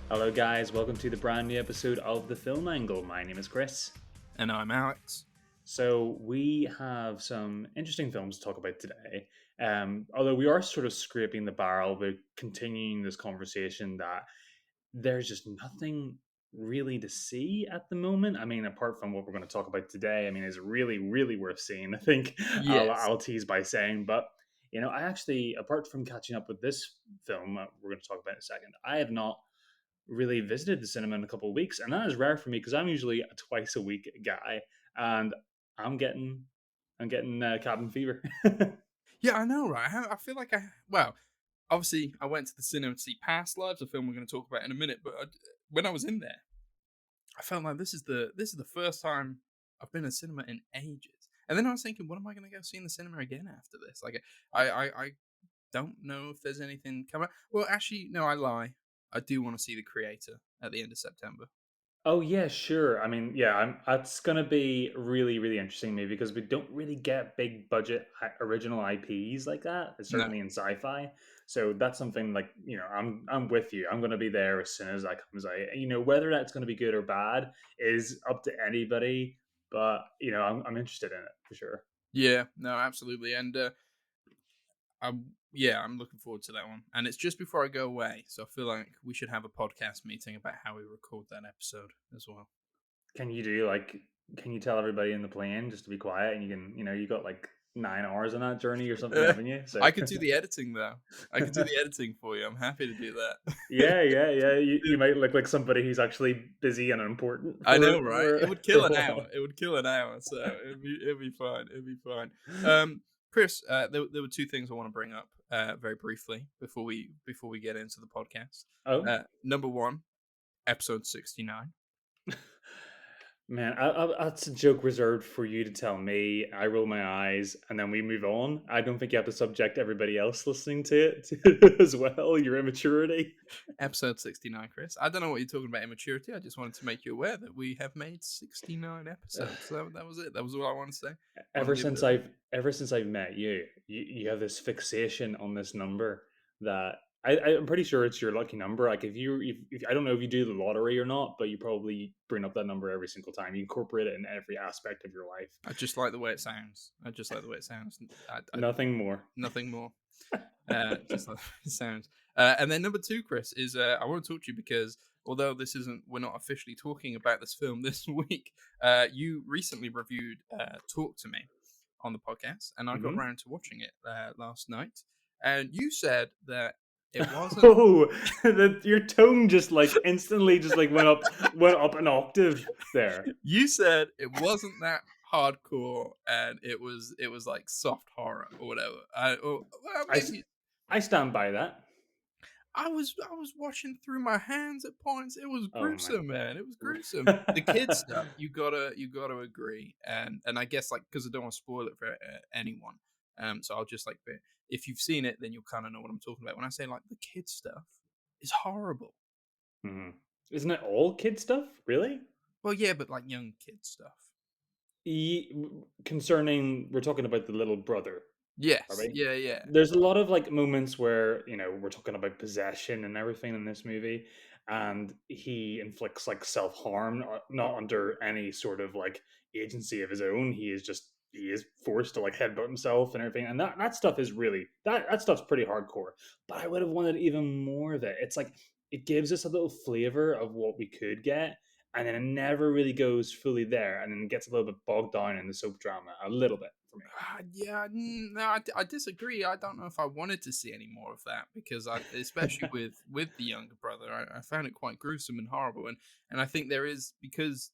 Hello, guys. Welcome to the brand new episode of The Film Angle. My name is Chris. And I'm Alex. So, we have some interesting films to talk about today. Although we are sort of scraping the barrel, we're continuing this conversation that there's just nothing really to see at the moment. I mean, apart from what we're going to talk about today, I mean, it's really, really worth seeing. I think Yes. I'll tease by saying, but I actually, apart from catching up with this film, we're going to talk about in a second, I have not really visited the cinema in a couple of weeks, and that is rare for me because I'm usually a twice a week guy, and I'm getting cabin fever. Yeah, I know, right? I feel like well, obviously, I went to the cinema to see Past Lives, a film we're going to talk about in a minute. But when I was in there, I felt like this is the first time I've been in a cinema in ages. And then I was thinking, what am I going to go see in the cinema again after this? Like, I don't know if there's anything coming. Well, actually, no, I lie. I do want to see The Creator at the end of September. Oh yeah, sure. I mean, yeah, that's gonna be really, really interesting maybe because we don't really get big budget original IPs like that. No. Certainly in sci-fi. So that's something like I'm with you. I'm gonna be there as soon as that comes out. Whether that's gonna be good or bad is up to anybody. But I'm interested in it for sure. Yeah, no, absolutely. And I'm looking forward to that one. And it's just before I go away, so I feel like we should have a podcast meeting about how we record that episode as well. Can you do like? Can you tell everybody in the plane just to be quiet and you can you got like 9 hours on that journey or something, haven't you? So I could do the editing though. I could do the editing for you. I'm happy to do that. yeah, yeah, yeah. You might look like somebody who's actually busy and important I know, for right? for It would for kill a an hour. while. It would kill an hour. So it'd be fine. It'd be fine. Chris, there were two things I want to bring up very briefly before we get into the podcast. Oh Number one, episode 69. man, that's a joke reserved for you to tell me. I roll my eyes and then we move on. I don't think you have to subject everybody else listening to it as well. Your immaturity. Episode 69, Chris. I don't know what you're talking about immaturity. I just wanted to make you aware that we have made 69 episodes. So that was it. That was all I wanted to say. Want to ever leave it since at that. I've met you have this fixation on this number that I'm pretty sure it's your lucky number. Like if I don't know if you do the lottery or not, but you probably bring up that number every single time. You incorporate it in every aspect of your life. I just like the way it sounds. I just like the way it sounds. Nothing more. Nothing more. Just like it sounds. And then number two, Chris, is I want to talk to you because although we're not officially talking about this film this week, you recently reviewed Talk to Me on the podcast, and I got Hmm. around to watching it last night, and you said that it wasn't. Oh, your tone just like instantly just like went up an octave there. You said it wasn't that hardcore, and it was like soft horror or whatever. Well, I s- maybe I stand by that. I was watching through my hands at points. It was Oh my. gruesome, man. It was gruesome. The kid stuff, you gotta agree, and I guess like because I don't want to spoil it for anyone, so I'll just like if you've seen it, then you'll kind of know what I'm talking about. When I say like the kid stuff is horrible. Mhm. Isn't it all kid stuff? Really? Well, yeah, but like young kid stuff. Concerning, we're talking about the little brother, are Yes, we? yeah, yeah. There's a lot of like moments where we're talking about possession and everything in this movie, and he inflicts like self harm, not under any sort of like agency of his own. He is forced to like headbutt himself and everything, and that stuff is really that stuff's pretty hardcore. But I would have wanted even more of it. It's like it gives us a little flavor of what we could get, and then it never really goes fully there, and then it gets a little bit bogged down in the soap drama a little bit for me. Yeah, no, I disagree. I don't know if I wanted to see any more of that because especially with the younger brother, I found it quite gruesome and horrible, and I think there is because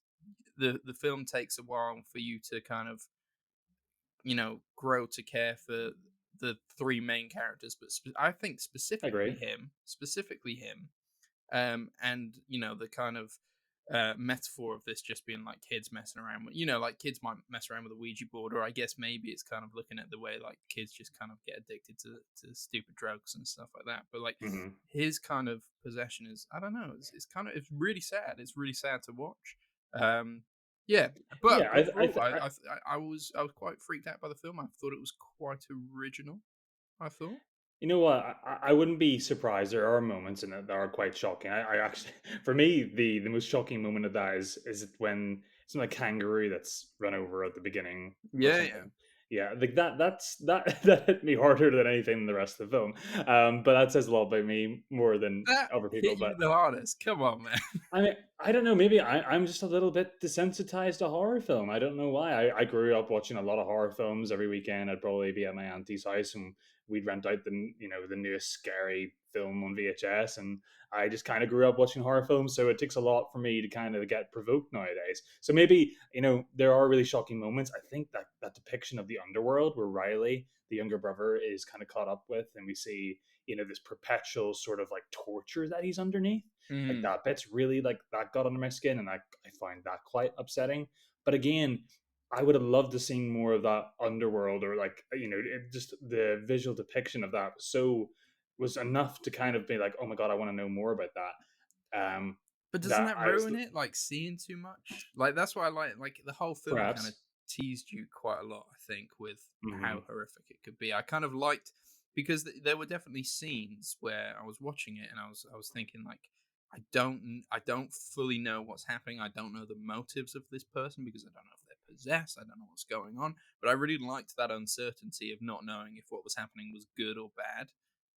the film takes a while for you to kind of grow to care for the three main characters, but I think I agree. specifically him, and the kind of metaphor of this just being like kids messing around with, like kids might mess around with a Ouija board, or I guess maybe it's kind of looking at the way like kids just kind of get addicted to stupid drugs and stuff like that. But like Hmm. his kind of possession is, I don't know, it's kind of, it's really sad. It's really sad to watch. Um, yeah, but Yeah, overall, I was quite freaked out by the film. I thought it was quite original. I thought. You know what? I wouldn't be surprised. There are moments in it that are quite shocking. I actually, for me, the most shocking moment of that is when it's like kangaroo that's run over at the beginning or Yeah, yeah. something. Yeah, like that hit me harder than anything in the rest of the film. But that says a lot about me more than That other people. hit you But the hardest. Come on, man. I mean, I don't know. Maybe I'm just a little bit desensitized to horror film. I don't know why. I grew up watching a lot of horror films every weekend. I'd probably be at my auntie's house and we'd rent out the newest scary film on VHS. And I just kind of grew up watching horror films. So it takes a lot for me to kind of get provoked nowadays. So maybe, there are really shocking moments. I think that depiction of the underworld where Riley, the younger brother, is kind of caught up with, and we see, this perpetual sort of like torture that he's underneath, like Mm, that bit's really like that got under my skin, and I find that quite upsetting. But again, I would have loved to see more of that underworld, or like, just the visual depiction of that was enough to kind of be like, oh my god, I want to know more about that. but doesn't That that I was ruin it, like, seeing too much? Like, that's why I like, the whole film kinda perhaps. teased you quite a lot, I think, with how Hmm. horrific it could be. I kind of liked because there were definitely scenes where I was watching it and I was thinking, like, I don't fully know what's happening. I don't know the motives of this person because I don't know if they're possessed. I don't know what's going on. But I really liked that uncertainty of not knowing if what was happening was good or bad,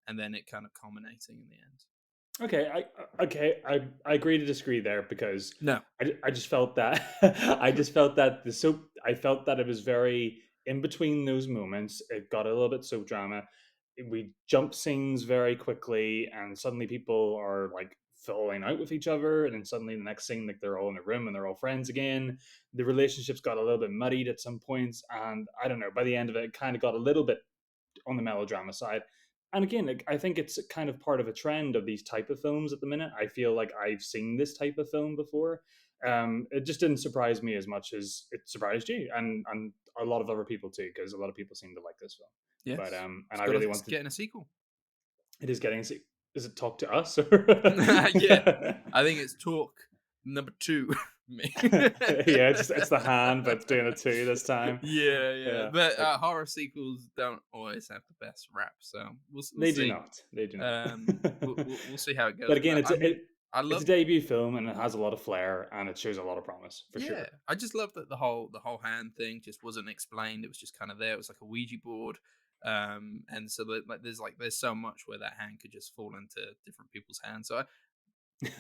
and then it kind of culminating in the end. Okay, I agree to disagree there, because No. I just felt that I just felt that the soap I felt that it was very in between those moments. It got a little bit soap drama. We jump scenes very quickly, and suddenly people are like falling out with each other, and then suddenly the next scene, like they're all in a room and they're all friends again. The relationships got a little bit muddied at some points, and I don't know. By the end of it, it kind of got a little bit on the melodrama side. And again, like, I think it's kind of part of a trend of these type of films at the minute. I feel like I've seen this type of film before. It just didn't surprise me as much as it surprised you, and a lot of other people too, because a lot of people seem to like this film. But Yes. and It's I got really it's wanted. getting a sequel. It is getting. Is it Talk to Us? Or Yeah. I think it's talk number 2. Me. yeah, it's the hand, but it's doing a two this time. Yeah, yeah. Yeah, But, like horror sequels don't always have the best rap, so we'll they do see. not. They do not. We'll see how it But goes. again, But, I mean, I it's a love debut film, and it has a lot of flair, and it shows a lot of promise for yeah, sure. I just love that the whole hand thing just wasn't explained. It was just kind of there. It was like a Ouija board. And so that, there's so much where that hand could just fall into different people's hands. So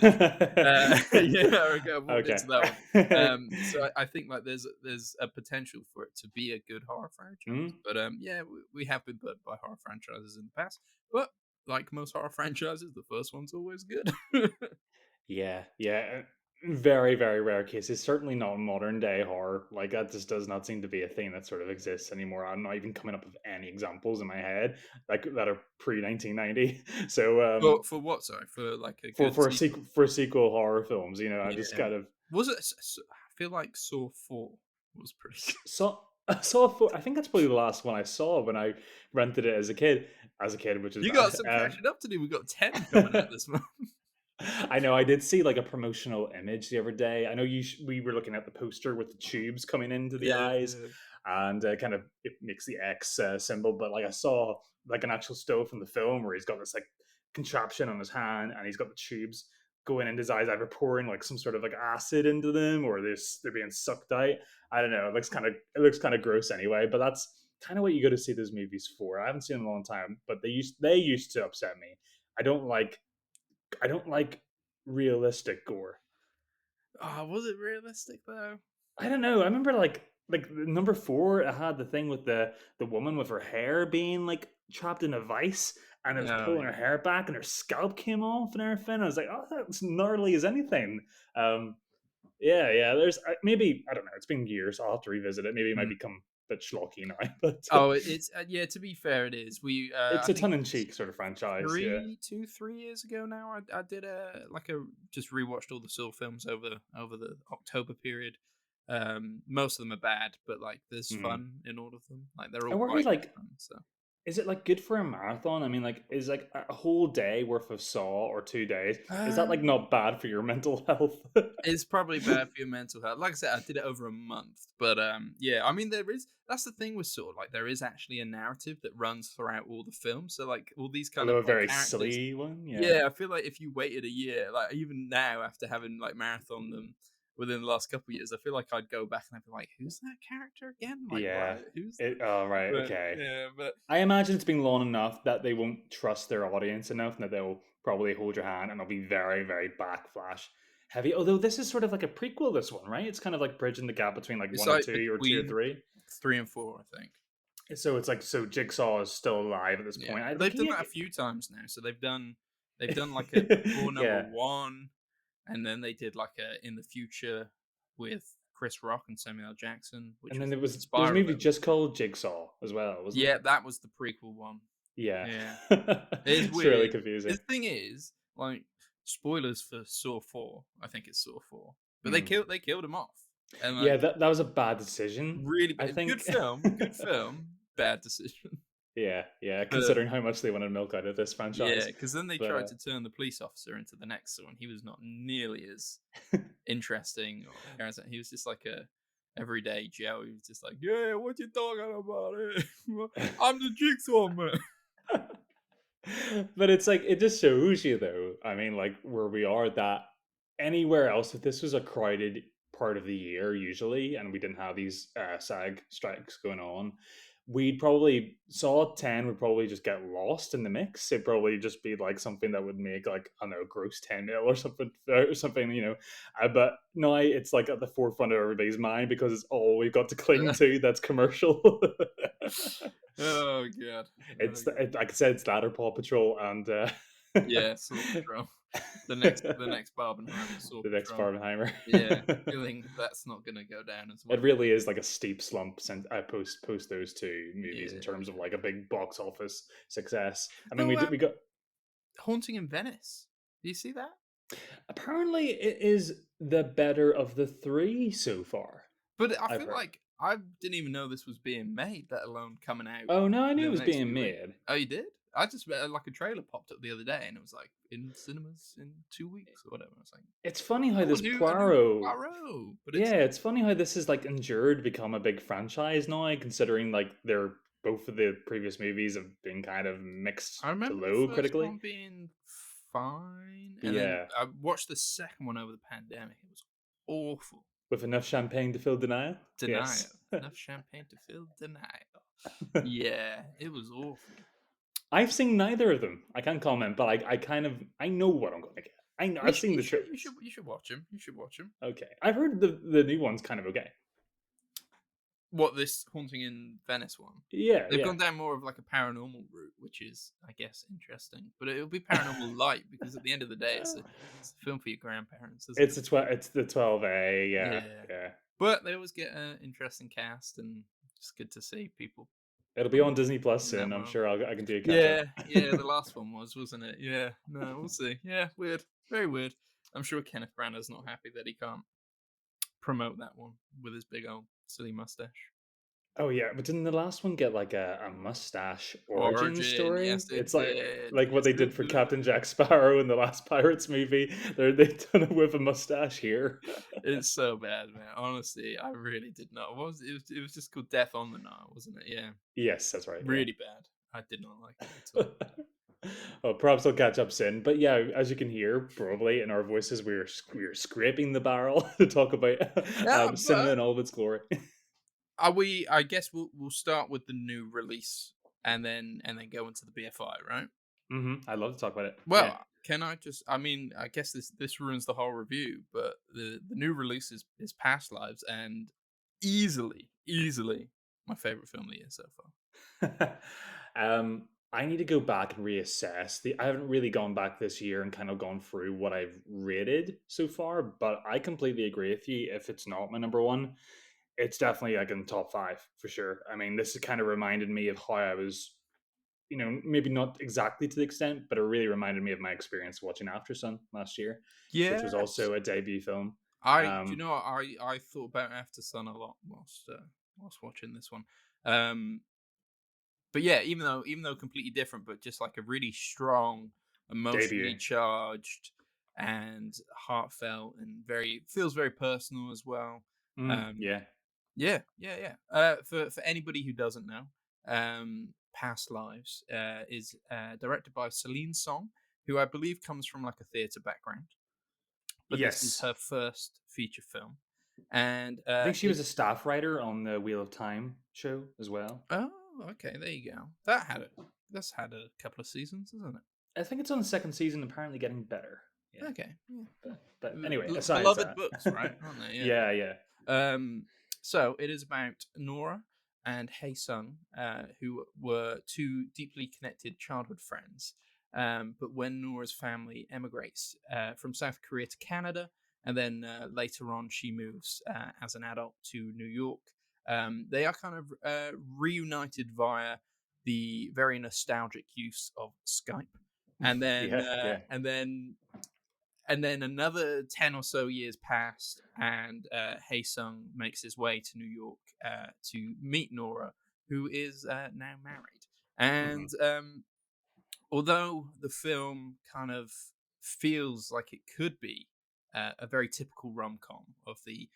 literally. Yeah, I walked Okay. into that one. So I think like there's a potential for it to be a good horror franchise. Mhm. But yeah, we have been burnt by horror franchises in the past. But like most horror franchises, the first one's always good. Yeah, yeah. Very, very rare cases. Certainly not modern day horror. Like that just does not seem to be a thing that sort of exists anymore. I'm not even coming up with any examples in my head like that are pre 1990. So For what? Sorry, for like a good sequel. for sequel horror films, I just Yeah. kind of Was it? I feel like Saw 4 was pretty good. saw I saw I think that's probably the last one I saw when I rented it as a kid. As a kid, which is You got bad. some catching up to do. We got 10 coming out this month. I know. I did see like a promotional image the other day. I know we were looking at the poster with the tubes coming into the Yeah, eyes, yeah. and kind of it makes the X symbol. But like I saw like an actual still from the film where he's got this like contraption on his hand, and he's got the tubes going into his eyes, either pouring like some sort of like acid into them, or they're being sucked out. I don't know. It looks kind of gross anyway. But that's kind of what you go to see those movies for. I haven't seen them in a long time, but they used to upset me. I don't like I don't like realistic gore. Oh, was it realistic though? I don't know. I remember like number four, it had the thing with the woman with her hair being like trapped in a vice, and it was Oh, pulling her yeah. hair back and her scalp came off and everything. I was like, oh, that's gnarly as anything. Um, yeah, yeah. Maybe I don't know. It's been years. I'll have to revisit it. Maybe it might Mm. become a bit schlocky now, but Oh, it's yeah. To be fair, it is. it's I a think tongue it in was cheek sort of franchise. Yeah. 3 years ago now. I did a just rewatched all the Saw films over the October period. Most of them are bad, but like there's Mhm. fun in all of them. Like they're I all worry quite good like fun. So. is it like good for a marathon? I mean, like, is like a whole day worth of Saw or 2 days? Is that like Um, not bad for your mental health? it's probably bad for your mental health. Like I said, I did it over a month, but yeah. I mean, that's the thing with sort of like there is actually a narrative that runs throughout all the films. So like all these kind of Although a like very characters. silly one, yeah. Yeah, I feel like if you waited a year, like even now after having like marathon them within the last couple of years, I feel like I'd go back and I'd be like, "Who's that character again? Like, Yeah. what? Who's that?" It oh, right, But okay. yeah, but I imagine it's been long enough that they won't trust their audience enough and that they'll probably hold your hand and it'll be very, very backflash heavy. Although this is sort of like a prequel, this one, right? It's kind of like bridging the gap between like it's one and like two or two or between three. 3 and 4, I think. So it's like so Jigsaw is still alive at this Yeah, point. I but think they've done he that a few times now. So they've done like a before number yeah. one, and then they did like a in the future with Chris Rock and Samuel L. Jackson, which And then was there was a spiral. movie just called Jigsaw as well, wasn't Yeah, there? that was the prequel one. Yeah. Yeah. It's It's really weird. The confusing. thing is, like, spoilers for Saw 4. I think it's Saw 4, but Mm. they killed him off, and Yeah, like that was a bad decision, really I good think. film, good film, bad decision. Yeah, yeah, But considering how much they wanted milk out of this yeah, franchise. because then they But tried to turn the police officer into the next Saw, and he was not nearly as interesting or charismatic. He was just like a everyday Joe. He was just like, "Yeah, what you talking about? I'm the Jigsaw man." but it's like it just shows you though. I mean, like where we are that anywhere else, if this was a crowded part of the year usually, and we didn't have these SAG strikes going on, we'd probably Saw 10 would probably just get lost in the mix. It'd probably just be like something that would make like I don't know, gross 10 mil or something, you know. But now it's like at the forefront of everybody's mind because it's all we've got to cling to that's commercial. Oh god, oh It's god. like I said, it's that or Paw Patrol and Yeah, Saw Patrol. The the next Barbenheimer, Saw next Patrol. Barbenheimer. Yeah, feeling that's not gonna go down as It well. really is like a steep slump since I post those two movies in terms of Yeah. like a big box office success. I mean, Though, we got Haunting in Venice. Do you see that? apparently it is the better of the three so far. But I I've feel heard. like I didn't even know this was being made, let alone coming out Oh no, I knew it within the was next being few weeks. made. Oh, you did? I just read like a trailer popped up the other day, and it was like in cinemas in 2 weeks or whatever. I was like, It's funny how "Oh, this a new Poirot. Poirot," but Yeah, it's funny how this is like endured become a big franchise now, considering like they're both of the previous movies have been kind of mixed I to remember the low first critically. one being fine, and then Yeah, I watched the second one over the pandemic. It was awful. with enough champagne to fill denial. Denial. Yes. Enough champagne to fill denial. Yeah, it was awful. I've seen neither of them. I can't comment, but I kind of I know what I'm going to get. I know I've seen the trailers. You should watch him. You should watch him. Okay, I've heard the new one's kind of okay. What, this Haunting in Venice one? Yeah, They've yeah. gone down more of like a paranormal route, which is, I guess, interesting. But it'll be paranormal light because at the end of the day, it's a film for your grandparents, isn't it? It's the 12A. Yeah, Yeah. yeah. But they always get an interesting cast, and it's good to see people It'll be from on Disney Plus in that soon. I'm world. sure I can do a catch up. Yeah, yeah, the last one wasn't it? Yeah, no, we'll see. Yeah, weird, very weird. I'm sure Kenneth Branagh's not happy that he can't promote that one with his big old silly mustache. Oh yeah, but didn't the last one get like a mustache origin Origin, story? yes, it It's did. like what Yes, they it did for did. Captain Jack Sparrow in the last Pirates movie. They've done it with a mustache here. It's so bad, man. Honestly, I really did not. What was it? It was just called Death on the Nile, wasn't it? Yeah, Yes, that's right. Yeah. really bad. I did not like it at all. Well, perhaps I'll catch up soon. But yeah, as you can hear, probably in our voices, we're scraping the barrel to talk about Yeah, cinema but in all of its glory. are we? I guess we'll start with the new release and then go into the BFI, right? I'd love to talk about it. Yeah. Well, can I just? I mean, I guess this ruins the whole review, but the new release is Past Lives, and easily my favorite film of the year so far. I need to go back and reassess. I haven't really gone back this year and kind of gone through what I've rated so far, but I completely agree with you. If it's not my number one, it's definitely like in top five for sure. I mean, this kind of reminded me of how I was, maybe not exactly to the extent, but it really reminded me of my experience watching After Sun last year, which was Yes, also a debut film. do you know what? I thought about After Sun a lot whilst watching this one. Um, But yeah, even though completely different, but just like a really strong, emotionally Debut. charged, and heartfelt, and very feels very personal as well. Um, Yeah. yeah, yeah, yeah. For anybody who doesn't know, Past Lives is directed by Celine Song, who I believe comes from like a theatre background, but this is Yes. her first feature film, and I think she was a it's staff writer on the Wheel of Time show as well. oh, okay, there you go. That's had a couple of seasons, isn't it? I think it's on the second season, apparently getting better. Yeah. Okay, yeah. But anyway, aside Beloved that. books, right? Aren't they? Yeah. Yeah, yeah. Um, so it is about Nora and Hae Sung, who were two deeply connected childhood friends. But when Nora's family emigrates from South Korea to Canada, and then later on she moves as an adult to New York, they are kind of reunited via the very nostalgic use of Skype. And then, Yeah, yeah. another 10 or so years passed, and Hae Sung makes his way to New York to meet Nora, who is now married. Hmm. And although the film kind of feels like it could be a very typical rom com of the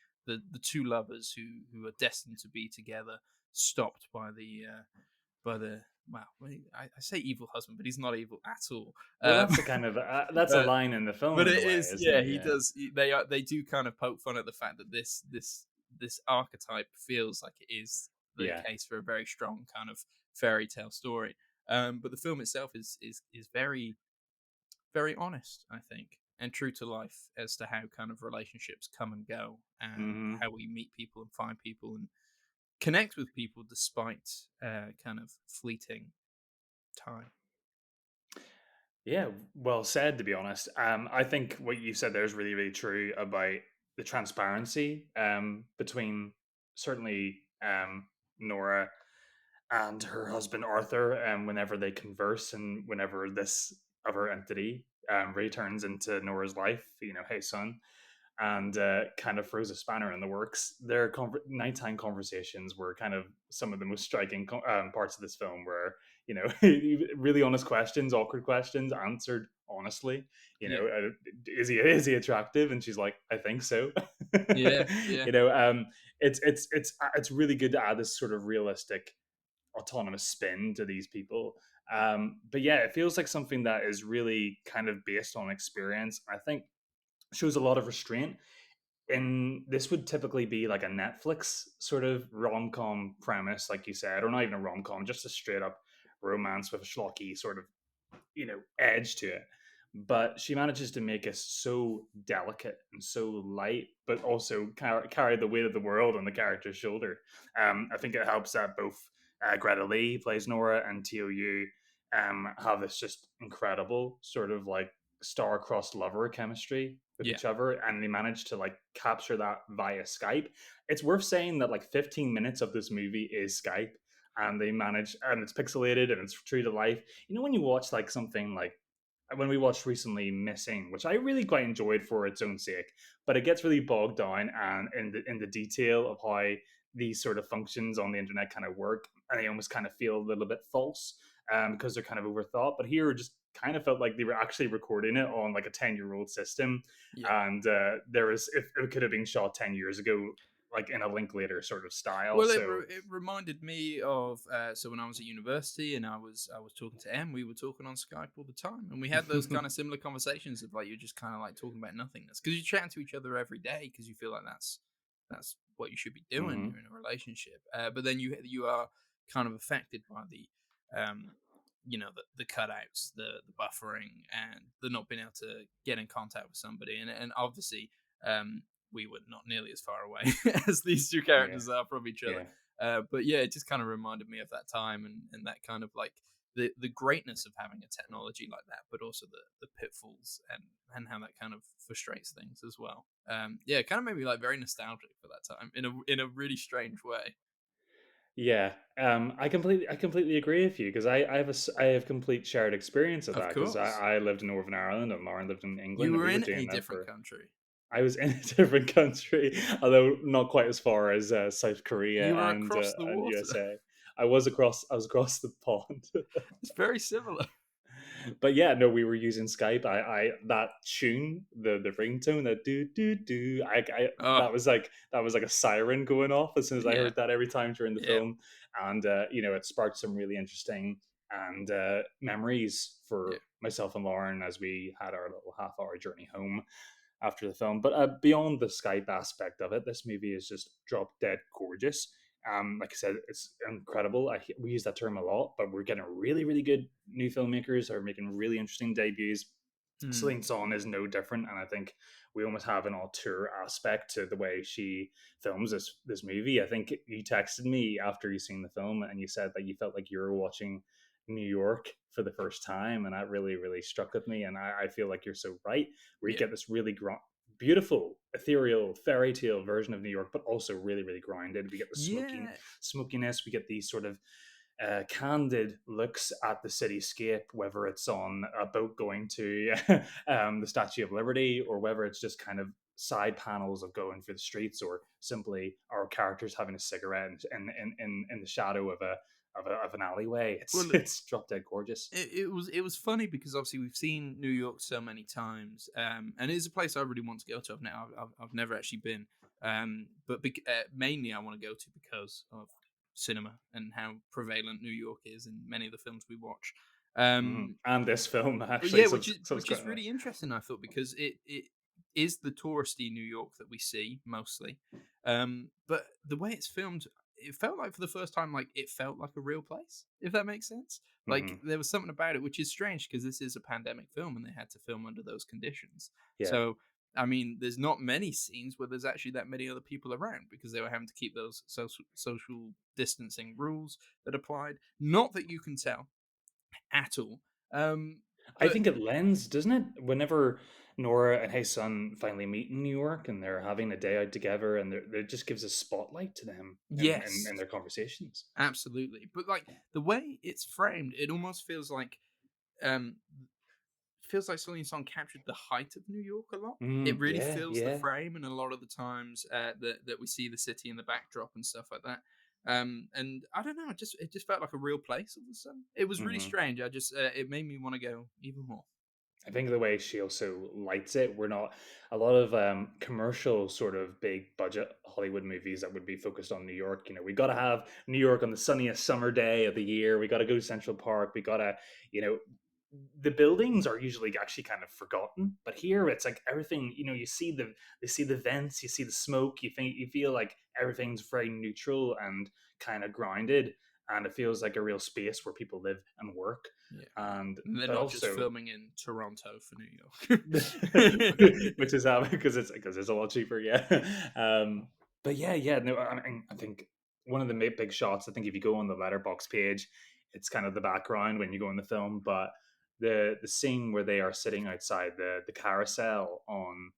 two lovers who are destined to be together, stopped by the well, I say evil husband, but he's not evil at all. Well, Um, that's a kind of that's a uh, line in the film but in a it way, is, isn't yeah. it? He Yeah. does. They do kind of poke fun at the fact that this archetype feels like it is the Yeah. case for a very strong kind of fairy tale story. But the film itself is very very honest, I think, and true to life as to how kind of relationships come and go, and Hmm. how we meet people and find people and connect with people despite kind of fleeting time. Yeah, well said, to be honest. I think what you said there is really, really true about the transparency between certainly Nora and her husband Arthur, whenever they converse and whenever this other entity returns into Nora's life, hey son, and kind of throws a spanner in the works. Their nighttime conversations were kind of some of the most striking parts of this film, where really honest questions, awkward questions answered honestly. Yeah, Is he attractive? And she's like, I think so. yeah, yeah, you know, um, it's really good to add this sort of realistic autonomous spin to these people. But yeah, it feels like something that is really kind of based on experience. I think shows a lot of restraint. And this would typically be like a Netflix sort of rom com premise, like you said, or not even a rom com, just a straight up romance with a schlocky sort of edge to it. But she manages to make us so delicate and so light, but also carry the weight of the world on the character's shoulder. I think it helps that both Greta Lee plays Nora and Tou have this just incredible sort of like star-crossed lover chemistry with yeah, each other, and they manage to like capture that via Skype. It's worth saying that like 15 minutes of this movie is Skype, and they manage, and it's pixelated and it's true to life. When you watch like something like when we watched recently Missing, which I really quite enjoyed for its own sake, but it gets really bogged down and in the detail of how these sort of functions on the internet kind of work, and they almost kind of feel a little bit false because they're kind of overthought. But here, it just kind of felt like they were actually recording it on like a 10-year-old system, yeah. and there was, if it could have been shot 10 years ago, like in a Linklater sort of style. Well, So it reminded me of so when I was at university and I was talking to Em, we were talking on Skype all the time, and we had those kind of similar conversations of like you're just kind of like talking about nothingness because you're chatting to each other every day because you feel like that's what you should be doing. hmm You're in a relationship, but then you are kind of affected by the the cutouts, the buffering, and the not being able to get in contact with somebody, and obviously we were not nearly as far away as these two yeah, characters are from each other. yeah. But yeah, it just kind of reminded me of that time, and that kind of like the greatness of having a technology like that, but also the pitfalls and how that kind of frustrates things as well. Yeah, it kind of made me like very nostalgic for that time in a really strange way. Yeah, I completely agree with you, because I have complete shared experience of Of that, because course, I lived in Northern Ireland and Lauren lived in you England, and were we were in doing a that different for. country. I was in a different country, although not quite as far as South Korea You were and across the water. USA. I was across the pond. It's very similar. But yeah, no, we were using Skype. I that tune, the ringtone, that do do do. Oh, that was like a siren going off as soon as I yeah, heard that every time during the yeah, film, and you know, it sparked some really interesting and memories yeah. for myself and Lauren as we had our little half-hour journey home after the film. But beyond the Skype aspect of it, this movie is just drop dead gorgeous. Like I said, it's incredible. We use that term a lot, but we're getting really, really good new filmmakers are making really interesting debuts. Hmm. Celine Song is no different, and I think we almost have an auteur aspect to the way she films this movie. I think you texted me after you seen the film, and you said that you felt like you were watching New York for the first time, and that really, really struck with me. And I feel like you're so right. We Yeah, get this really beautiful, ethereal, fairy tale version of New York, but also really, really grounded. We get the yeah. smokiness. We get these sort of candid looks at the cityscape, whether it's on a boat going to the Statue of Liberty, or whether it's just kind of side panels of going through the streets, or simply our characters having a cigarette in the shadow of of an alleyway. Well, It's drop dead gorgeous. it was funny because obviously we've seen New York so many times, and it is a place I really want to go to. I've never actually been, but mainly I want to go to because of cinema and how prevalent New York is in many of the films we watch. And this film But actually yeah, which is which is subsequently. really interesting, I thought, because it is the touristy New York that we see mostly. But the way it's filmed, it felt like for the first time, like it felt like a real place, if that makes sense. Like Hmm. there was something about it, which is strange because this is a pandemic film and they had to film under those conditions. Yeah. So I mean, there's not many scenes where there's actually that many other people around because they were having to keep those social distancing rules that applied. Not that you can tell at all. I But think it lends, doesn't it? Whenever Nora and his son finally meet in New York and they're having a day out together, and it just gives a spotlight to them yes, in their conversations. absolutely. But like the way it's framed, it almost um feels like Celine Song captured the height of New York a lot. It Mm, really yeah, fills the yeah. frame, and a lot of the times that we see the city in the backdrop and stuff like that. And I don't know, it just felt like a real place all of a sudden. It was really Hmm. strange. I just it made me want to go even more. I think the way she also lights it, we're not a lot of commercial sort of big budget Hollywood movies that would be focused on New York. You know, we got to have New York on the sunniest summer day of the year. We got to go to Central Park. We got to, you know, the buildings are usually actually kind of forgotten, but here it's like everything. You know, you see the vents, you see the smoke. You feel like everything's very neutral and kind of grounded, and it feels like a real space where people live and work. Yeah, And and they're but not just also filming in Toronto for New York. which is how because it's a lot cheaper, yeah. But yeah, yeah, no, I think one of the big shots. I think if you go on the letterbox page, it's kind of the background when you go in the film, but the scene where they are sitting outside the carousel on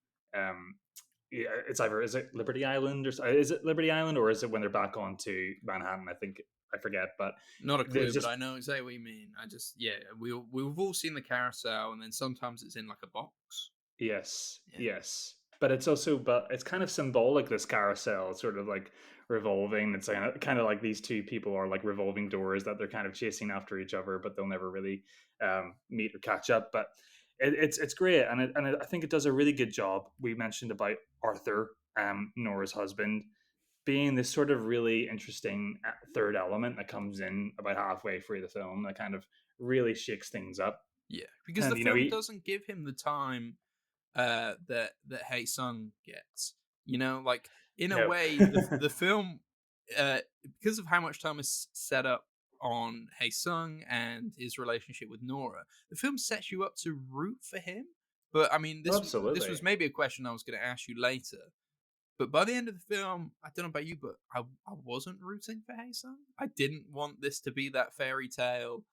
yeah, it's either is it Liberty Island is it Liberty Island, or is it when they're back onto Manhattan? I think I forget, but Not a there's clue, but just I know exactly what you mean. Yeah, we've all seen the carousel, and then sometimes it's in like a box. yes, Yeah, yes. But it's also, but it's kind of symbolic, this carousel, sort of like revolving. It's kind of like these two people are like revolving doors that they're kind of chasing after each other, but they'll never really meet or catch up. But it's great, and I think it does a really good job. We mentioned about Arthur, Nora's husband, being this sort of really interesting third element that comes in about halfway through the film that kind of really shakes things up. yeah, because the And you know, film doesn't give him the time that Hae Sung gets. You know, like in a no. way, the film, uh, because of how much time is set up on Hae Sung and his relationship with Nora, the film sets you up to root for him. But I mean, this Absolutely. was maybe a question I was going to ask you later. But by the end of the film, I don't know about you, but I wasn't rooting for Hae Sung. I didn't want this to be that fairy tale.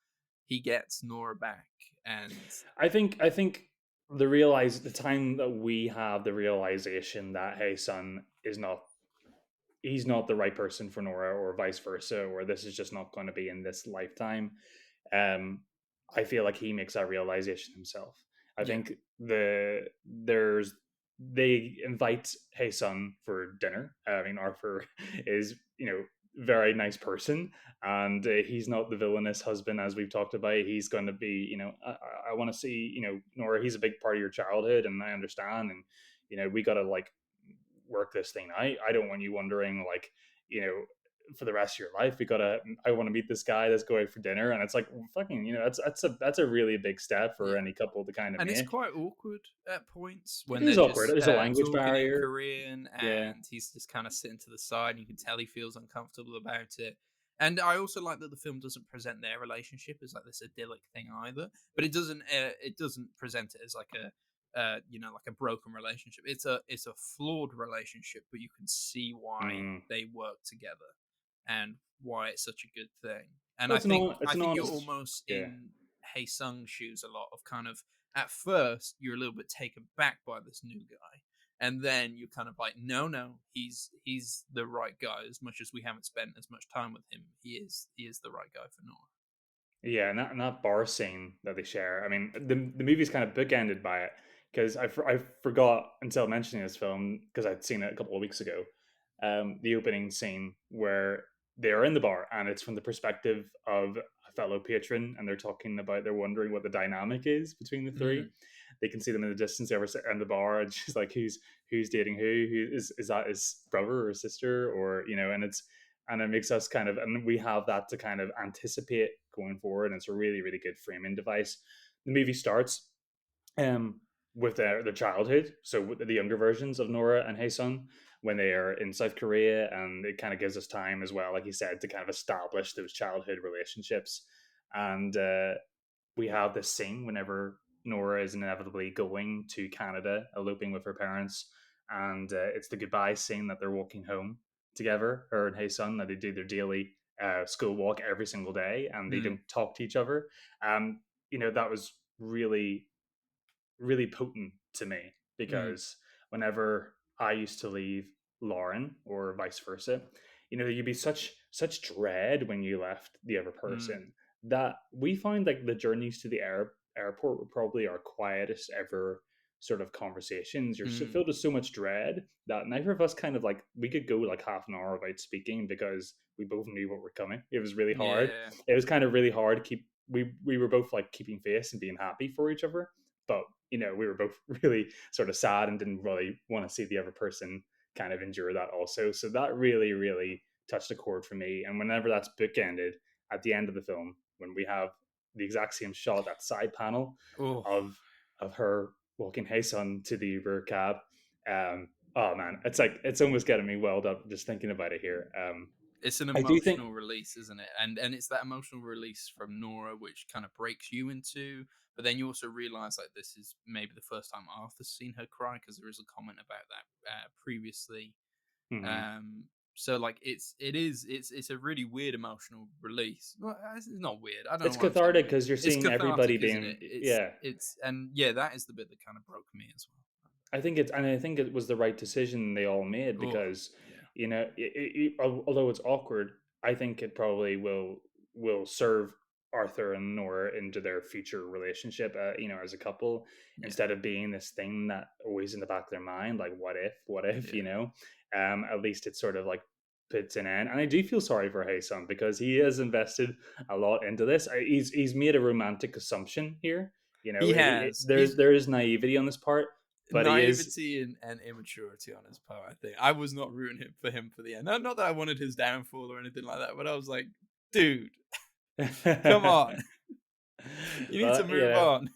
He gets Nora back, and I think the time that we have the realization that hey son is not he's not the right person for Nora, or vice versa, or this is just not going to be in this lifetime. Um, I feel like he makes that realization himself. I yeah, think there's they invite Hey Son for dinner. I mean, Arthur is, you know, very nice person, and he's not the villainous husband as we've talked about. He's going to be, I want to see, Nora. He's a big part of your childhood, and I understand, and we got to like work this thing out. I don't want you wondering like, you know, for the rest of your life, I want to meet this guy. Let's go out for dinner. And it's like, well, fucking, that's a really big step for Yeah. any couple to kind of And it's make. quite awkward at points It when is they're awkward. just There's a language talking in barrier. Korean Yeah. and he's just kind of sitting to the side and you can tell he feels uncomfortable about it. And I also like that the film doesn't present their relationship as like this idyllic thing either, but it doesn't present it as like a like a broken relationship. It's a flawed relationship, but you can see why Mm. they work together and why it's such a good thing. And Well, I think it's I an think you're honest. almost Yeah. in Hae Sung's shoes a lot of kind of at first you're a little bit taken back by this new guy, and then you're kind of like, no, he's the right guy. As much as we haven't spent as much time with him, he is the right guy for Nora. Yeah, and that bar scene that they share. I mean, the movie's kind of bookended by it because I forgot until mentioning this film because I'd seen it a couple of weeks ago. The opening scene where they are in the bar and it's from the perspective of a fellow patron and they're wondering what the dynamic is between the three. Mm, They can see them in the distance. They ever sit in the bar and she's like, who's dating who? Who is that his brother or sister or and it makes us kind of and we have that to kind of anticipate going forward. And it's a really really good framing device. The movie starts um, with their childhood, so with the younger versions of Nora and Haesung when they are in South Korea, and it kind of gives us time as well, like you said, to kind of establish those childhood relationships. And we have this scene whenever Nora is inevitably going to Canada, eloping with her parents, and it's the goodbye scene that they're walking home together, her and Haesung, that they do their daily school walk every single day, and they mm, don't talk to each other. Um, that was really really potent to me mm, because whenever I used to leave Lauren or vice versa, you'd be such dread when you left the other mm, person that we find like the journeys to the airport were probably our quietest ever sort of conversations. You're so, mm. filled with so much dread that neither of us kind of like we could go like half an hour without speaking because we both knew what were coming. It was really hard. Yeah, It was kind of really hard to keep. We were both like keeping face and being happy for each other, but we were both really sort of sad and didn't really want to see the other person kind of endure that also. So that really, really touched a chord for me. And whenever that's bookended at the end of the film, when we have the exact same shot, that side panel oh, of her walking Hey Son to the Uber cab. Oh man, it's like it's almost getting me welled up just thinking about it here. it's an I do think emotional release, isn't it? And it's that emotional release from Nora which kind of breaks you into. But then you also realize like this is maybe the first time Arthur's seen her cry because there is a comment about that previously. mhm, Um, so like it's a really weird emotional release. Well, it's not weird. I don't it's know why I'm saying cathartic weird. because you're It's seeing everybody cathartic, isn't being it? It's yeah. it's and yeah, that is the bit that kind of broke me as I think it was the right decision they all made well. Oh because, yeah, although it's awkward, I think it probably will serve Arthur and Nora into their future relationship, as a couple, yeah, instead of being this thing that always in the back of their mind, like what if, yeah. at least it sort of like puts an end. And I do feel sorry for Haesung because he has invested a lot into this. He's made a romantic assumption here. He has. There is naivety on this part, but he is Naivety and immaturity on his part. I think I was not rooting for the end. Not that I wanted his downfall or anything like that, but I was like, dude, come on, you need to but move on.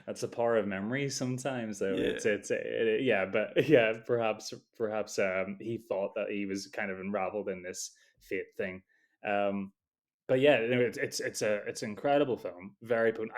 that's a part of memory sometimes though Yeah, yeah, but yeah, perhaps he thought that he was kind of unraveled in this fate thing. um but yeah, it's an incredible film, very potent.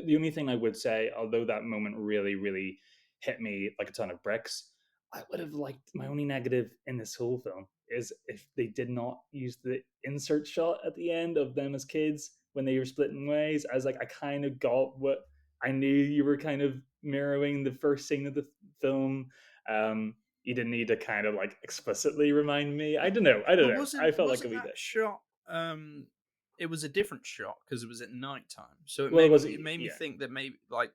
The only thing I would say, although that moment really really hit me like a ton of bricks, I would have liked, my only negative in this whole film is if they did not use the insert shot at the end of them as kids when they were splitting ways. I was like, I kind of got what I knew you were kind of mirroring the first scene of the film. You didn't need to kind of like explicitly remind me. I don't but know. wasn't I felt like a wasn't wee that bit. shot? It was a different shot because it was at night time, so it Well, it made me was it made me yeah, think that maybe like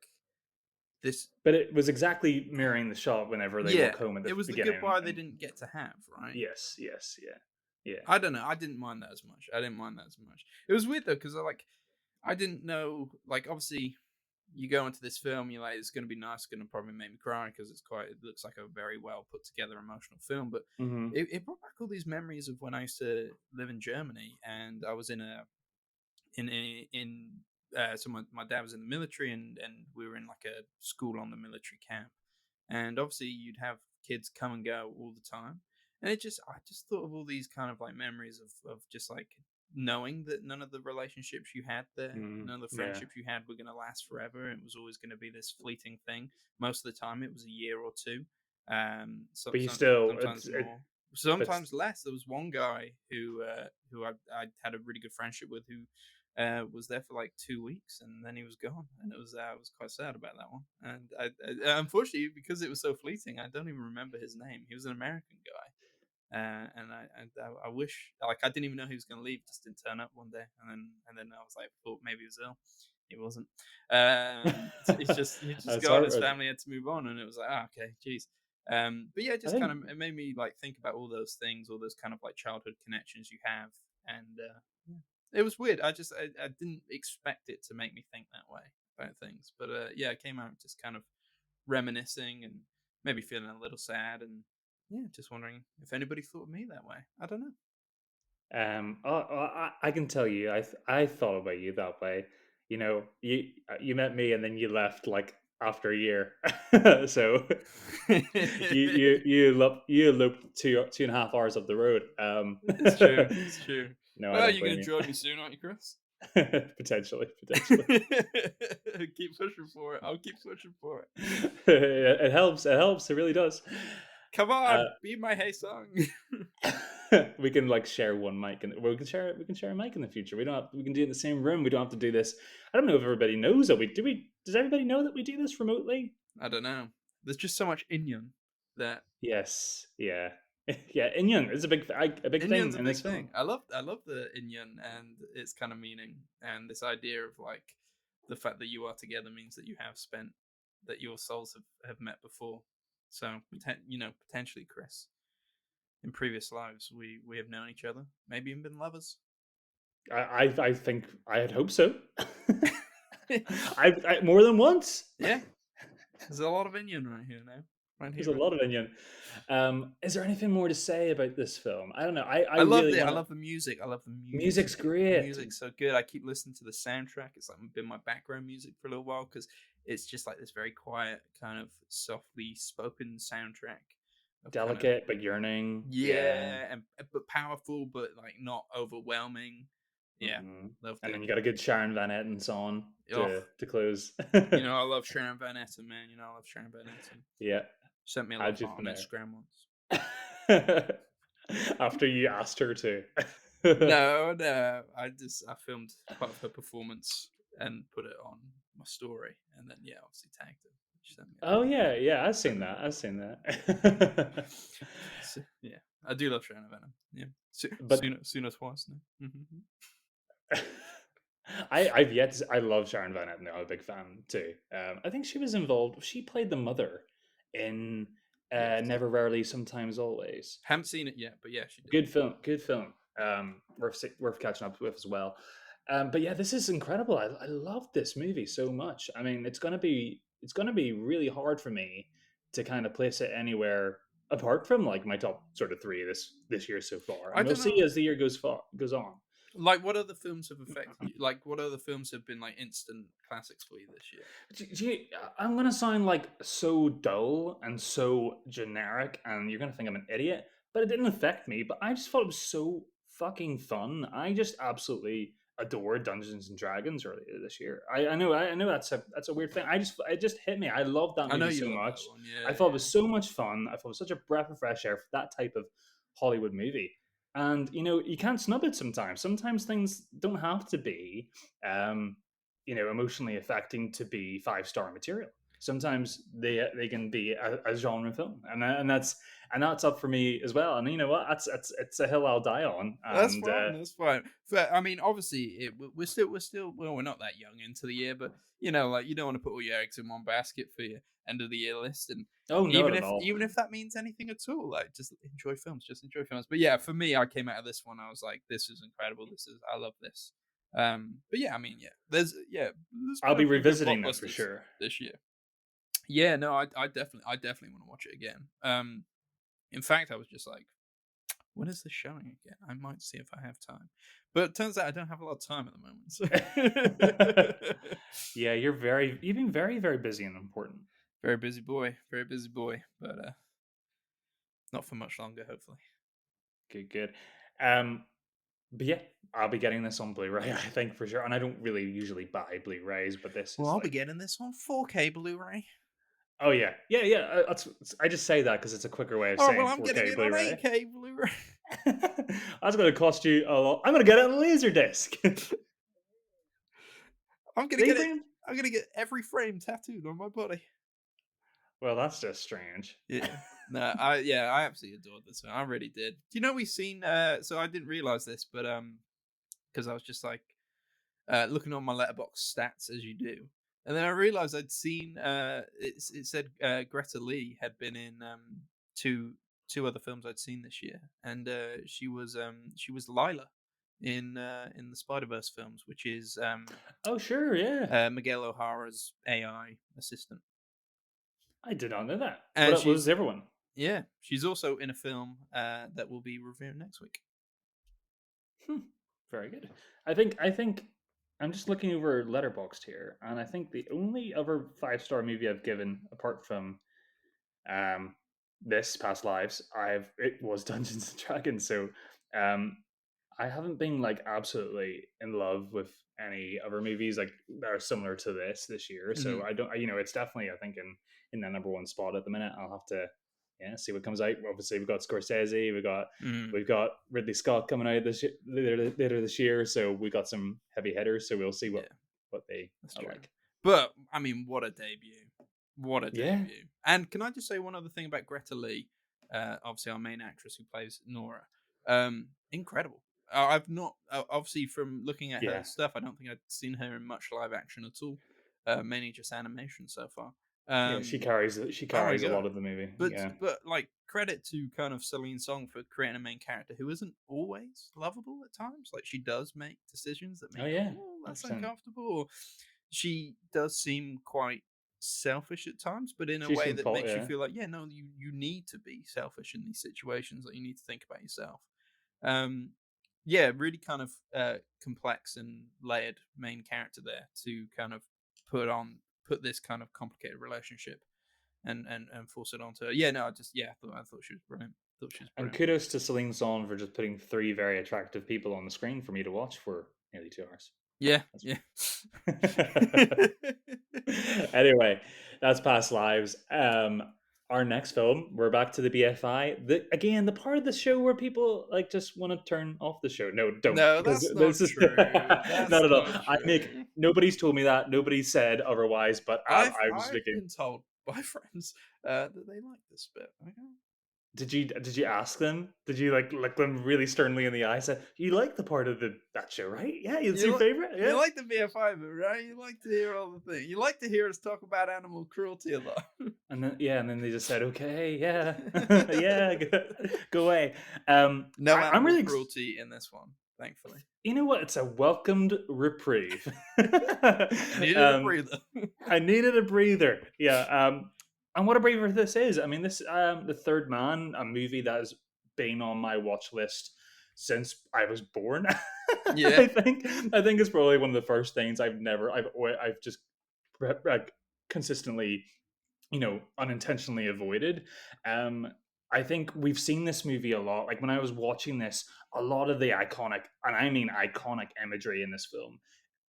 this. but it was exactly mirroring the shot whenever they Yeah, walk home at the it was the beginning. goodbye they And didn't get to have, right? yes, yes, yeah. Yeah. I don't know. I didn't mind that as much. I didn't mind that as much. It was weird though because I didn't know, like, obviously, you go into this film, you're like, it's going to be nice, going to probably make me cry because it looks like a very well put together emotional film. But Hmm. it brought back all these memories of when I used to live in Germany, and I was so my dad was in the military, and we were in like a school on the military camp, and obviously you'd have kids come and go all the time, and I just thought of all these kind of like memories of just like knowing that none of the relationships you had there, Mm, none of the yeah. friendships you had were going to last forever. It was always going to be this fleeting thing. Most of the time it was a year or two, But you still, sometimes it, more, but sometimes less. There was one guy who I had a really good friendship with, who was there for like 2 weeks, and then he was gone, and it was I was quite sad about that one. And unfortunately, because it was so fleeting, I don't even remember his name. He was an American guy, and I wish, like, I didn't even know he was going to leave. Just didn't turn up one day, and then I was like, thought maybe he was ill. He wasn't. He just it's gone. hard. His family had to move on, and it was like, okay, geez. But yeah, I just kind think of, it made me like think about all those things, all those kind of like childhood connections you have, and yeah, it was weird. I didn't expect it to make me think that way about things, but yeah, I came out just kind of reminiscing and maybe feeling a little sad, and yeah, just wondering if anybody thought of me that way. I don't know. I can tell you, I thought about you that way. You know, you met me and then you left like after a year, so you looped 2.5 hours up the road. It's true. It's true. No, I Well, don't you're gonna blame you. join me soon, aren't you, Chris? Potentially, potentially. Keep pushing for it. I'll keep pushing for it. It helps. It helps. It really does. Come Uh, on, be my hey song. we can like share one mic, and we can share a mic in the future. We don't have, we can do it in the same room. We don't have to do this. I don't know if everybody knows that we do. We Does everybody know that we do this remotely? I don't know. There's just so much Inyon that Yes. Yeah. Yeah. Inyan is a big thing Inyon's a in this big film. thing. I love the Inyon and its kind of meaning, and this idea of like the fact that you are together means that you have spent, that your souls have met before. So potentially, Chris, in previous lives we have known each other, maybe even been lovers. I think I had hoped so. I more than once. Yeah, there's a lot of Inyon right here now, right There's here, a right lot now. of Inyan. Is there anything more to say about this film? I don't know. I I loved really it. I want to. love the music. I love the Music's music. The great. music's so good. I keep listening to the soundtrack. It's like been my background music for a little while because it's just like this very quiet, kind of softly spoken soundtrack of kind of, Delicate but yearning. Yeah. yeah, and but powerful, but like not overwhelming. Yeah, Hmm. loved And it. then you got a good Sharon Van Etten song Oh, to close. I love Sharon Van Etten, man. I love Sharon Van Etten. Yeah, Sent me a love had you heart from on there. Instagram once. After you asked her to. No, no. I filmed part of her performance and put it on my story, and then yeah, obviously tagged her. She sent me a Oh love yeah, heart. yeah, I've seen So, that. I've seen yeah, that. yeah. I do love Sharon Venom. Yeah, But sooner twice now. I've yet to, I love Sharon Van Etten. I'm a big fan too. I think she was involved. She played the mother in Yes, Never, Rarely, Sometimes, Always. haven't seen it yet, but yeah, she did. Good film. Good film. Worth catching up with as well. But yeah, this is incredible. I love this movie so much. I mean, it's gonna be really hard for me to kind of place it anywhere apart from like my top sort of three this year so far. I And we'll don't see know. as the year goes on. Like, what other films have affected you? Like, what other films have been like instant classics for you this year? I'm gonna sound like so dull and so generic, and you're gonna think I'm an idiot, but it didn't affect me. But I just thought it was so fucking fun. I just absolutely adored Dungeons and Dragons earlier this year. I know that's a weird thing. It just hit me. I love that I know movie you so love that much. one. I Yeah, thought it yeah. was so much fun. I thought it was such a breath of fresh air for that type of Hollywood movie. And you can't snub it sometimes. Sometimes things don't have to be um, emotionally affecting to be 5-star material. sometimes they can be a genre film, and that's up for me as well. And you know what? That's it's a hill I'll die on. That's And fine. That's fine. But I mean, obviously, we're still well, we're not that young into the year, but like you don't want to put all your eggs in one basket for your end of the year list, and oh, not even at if all. even if that means anything at all, like just enjoy films, just enjoy films. But yeah, for me, I came out of this one, I was like, this is incredible. I love this. But yeah, I mean, there's I'll been a be few good revisiting them for blockbusters sure. this year. Yeah, no, I definitely want to watch it again. In fact, I was just like, when is this showing again? I might see if I have time. But it turns out I don't have a lot of time at the moment. So Yeah, you've been very, very busy and important. very busy boy, very busy boy. But not for much longer, hopefully. Good, good. Um, but yeah, I'll be getting this on Blu-ray, I think for sure. And I don't really usually buy Blu-rays, but this Well, is I'll be like, getting this on 4K Blu-ray. oh yeah, yeah, yeah. I just say that because it's a quicker way of All right, well, saying I'm getting 4K it on Blu-ray. 8K Blu-ray. That's going to cost you a lot. I'm going to get it on Laserdisc. I'm gonna See, get it. Brian? I'm gonna get every frame tattooed on my body. Well, that's just strange. Yeah. No, I absolutely adored this one. I really did. Do you know we've seen? So I didn't realize this, but because I was just like looking on my letterbox stats as you do, and then I realized I'd seen it said Greta Lee had been in two other films I'd seen this year, and she was Lila in the Spider Verse films, which is Oh, sure, yeah. Miguel O'Hara's AI assistant, I did not know that, but and it was she's everyone. yeah, she's also in a film that we'll be reviewing next week. Hmm, very good. I think I'm just looking over Letterboxd here, and I think the only other 5-star movie I've given, apart from um this past lives, it was Dungeons and Dragons. So um I haven't been like absolutely in love with any other movies like that are similar to this year. So Mhm. I don't, it's definitely I think in the number one spot at the minute. I'll have to see what comes out. Obviously, we've got Scorsese, Mhm. we've got Ridley Scott coming out later this year. So we got some heavy hitters. So we'll see Yeah, what they that's are true. like. But I mean, what a debut! What a Yeah, debut! And can I just say one other thing about Greta Lee? Obviously, our main actress who plays Nora. Incredible. I've not obviously from looking at her yeah, stuff. I don't think I've seen her in much live action at all. Mainly just animation so far. yeah. Um, She oh my carries a lot god! of the movie. But Yeah. but like credit to kind of Celine Song for creating a main character who isn't always lovable at times. Like she does make decisions that Oh make you go, yeah, oh, that's 100%. uncomfortable. Or she does seem quite selfish at times, but in a She's way from that fault. makes you Yeah, feel like, yeah, no, you need to be selfish in these situations. Like you need to think about yourself. Um, yeah, really kind of complex and layered main character there to kind of put this kind of complicated relationship and force it onto her. Yeah, no, I thought she was brilliant. Thought she was and brilliant. kudos to Celine Song for just putting three very attractive people on the screen for me to watch for nearly 2 hours. Yeah, That's yeah. anyway, that's past lives. Our next film, we're back to the BFI. Again, the part of the show where people like just want to turn off the show. No, don't, No, because that's this not is true. not That's at all. not I make true. nobody's told me that. Nobody said otherwise. But I've I was I've thinking, been told by friends that they like this bit. Okay. did you ask them? Did you like look them really sternly in the eye? Said you like the part of the that show, right? Yeah, it's You your like favorite. you Yeah. like the BFI bit, right? You like to hear all the things. You like to hear us talk about animal cruelty a lot. And then they just said, "Okay, yeah, yeah, go away." No I'm animal really, cruelty in this one, thankfully. you know what? It's a welcomed reprieve. I needed a um, breather. I needed a breather. Yeah. And what a breather this is. I mean, this The Third Man, a movie that has been on my watch list since I was born. Yeah. I think it's probably one of the first things I've just like consistently unintentionally avoided. um I think we've seen this movie a lot. Like when I was watching this, a lot of the iconic, and I mean iconic, imagery in this film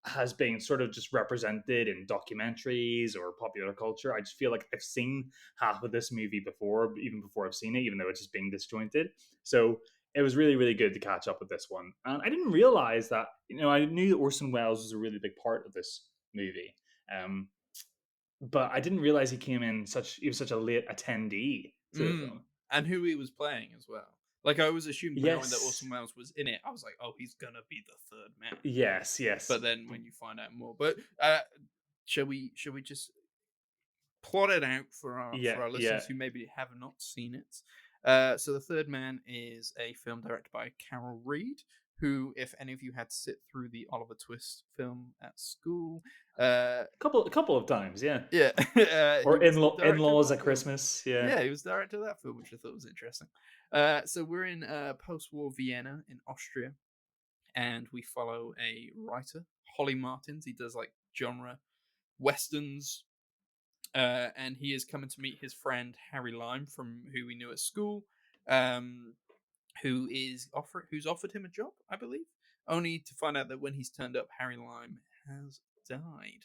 has been sort of just represented in documentaries or popular culture. I just feel like I've seen half of this movie before, even before I've seen it, even though it's just being disjointed. So it was really, really good to catch up with this one. And I didn't realize that, I knew that Orson Welles was a really big part of this movie. Um, but I didn't realize he was such a late attendee to the Mm. film. And who he was playing as well. Like, I always assumed when knowing that Yes, Orson Welles was in it, I was like, "Oh, he's gonna be the third man." yes. But then when you find out more, but shall we just plot it out Yeah, for our yeah. listeners who maybe have not seen it? So the third man is a film directed by Carol Reed, who, if any of you had to sit through the Oliver Twist film at school, uh, A couple of times, yeah. yeah, he Or was the in director of laws that at film. Christmas, yeah. Yeah, he was the director of that film, which I thought was interesting. So we're in post-war Vienna in Austria, and we follow a writer, Holly Martins. He does like genre westerns, and he is coming to meet his friend Harry Lime, from who we knew at school, um, who's offered him a job, I believe, only to find out that when he's turned up, Harry Lime has died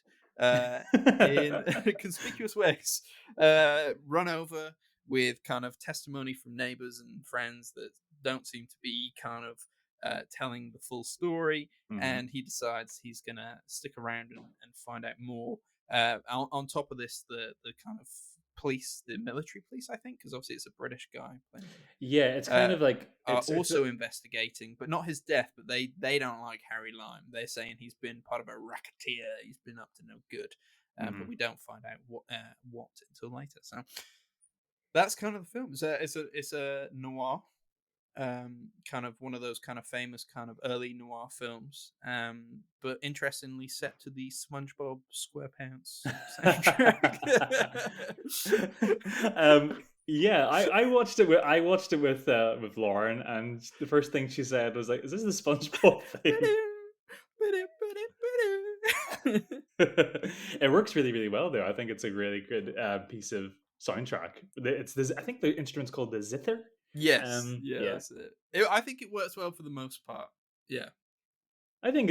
in conspicuous ways, run over with kind of testimony from neighbors and friends that don't seem to be kind of telling the full story, Mhm. and he decides he's gonna stick around and find out more. On top of this, the kind of police, the military police, I think, because obviously it's a British guy playing him, Yeah, it's kind uh, of like are it's also investigating, but not his death. But they don't like Harry Lime. They're saying he's been part of a racketeer. He's been up to no good. But mhm. we don't find out what until later. So that's kind of the film. It's a noir, kind of one of those kind of famous kind of early noir films, but interestingly set to the SpongeBob SquarePants soundtrack. um, yeah, I watched it with Lauren, and the first thing she said was like, "Is this the SpongeBob theme?" It works really, really well, though. I think it's a really good piece of soundtrack. It's this. I think the instrument's called the zither. Yes, yeah, Yeah, that's it. I think it works well for the most part. Yeah, I think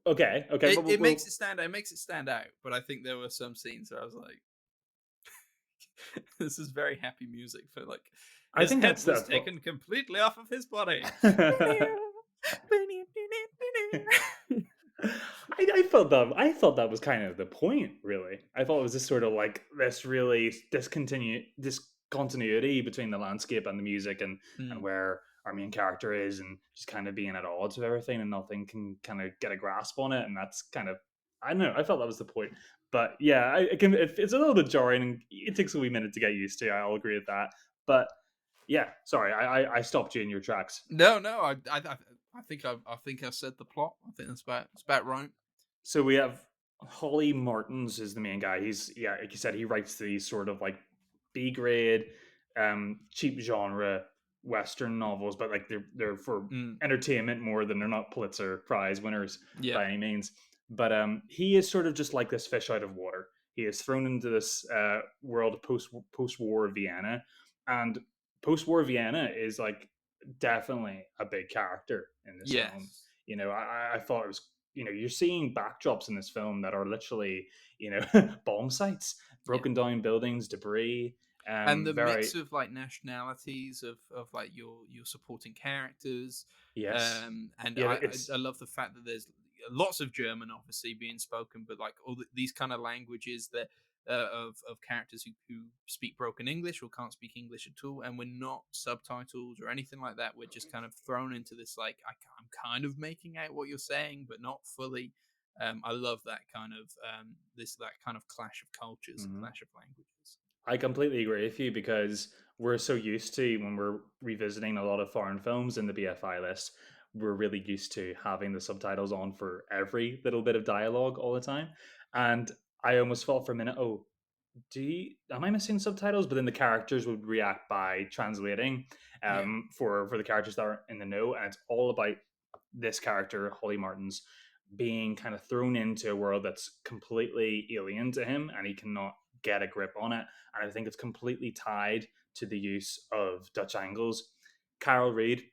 okay, okay. it makes it stand out. It makes it stand out. But I think there were some scenes where I was like, "This is very happy music for like I his think head was that's what. taken completely off of his body." I thought that was kind of the point, really. I thought it was just sort of like this really discontinuity between the landscape and the music, and Mm, where our main character is, and just kind of being at odds with everything, and nothing can kind of get a grasp on it, and that's kind of, I don't know. I felt that was the point, but yeah, it's a little bit jarring, and it takes a wee minute to get used to. I'll agree with that, but yeah, sorry, I stopped you in your tracks. no, no, I think I said the plot. I think that's about right. So we have Holly Martins is the main guy. He's, yeah, like you said, he writes these sort of like B grade, cheap genre Western novels, but like they're for Mm, entertainment more than they're not Pulitzer Prize winners yeah, by any means. But he is sort of just like this fish out of water. He is thrown into this world of post war Vienna, and post war Vienna is like definitely a big character in this film. yes, You know, I thought it was, you're seeing backdrops in this film that are literally, bomb sites, yeah. broken down buildings, debris. And the Very, mix of like nationalities of like your supporting characters, yes, and yeah. I love the fact that there's lots of German obviously being spoken, but like these kind of languages that of characters who speak broken English or can't speak English at all, and we're not subtitled or anything like that. We're just kind of thrown into this like I'm kind of making out what you're saying, but not fully. I love that kind of that kind of clash of cultures, Mhm. clash of languages. I completely agree with you because we're so used to, when we're revisiting a lot of foreign films in the BFI list, we're really used to having the subtitles on for every little bit of dialogue all the time. And I almost felt for a minute, oh, am I missing subtitles? But then the characters would react by translating Yeah. for the characters that are in the know, and it's all about this character, Holly Martins, being kind of thrown into a world that's completely alien to him, and he cannot get a grip on it. And I think it's completely tied to the use of Dutch angles. Carol Reed,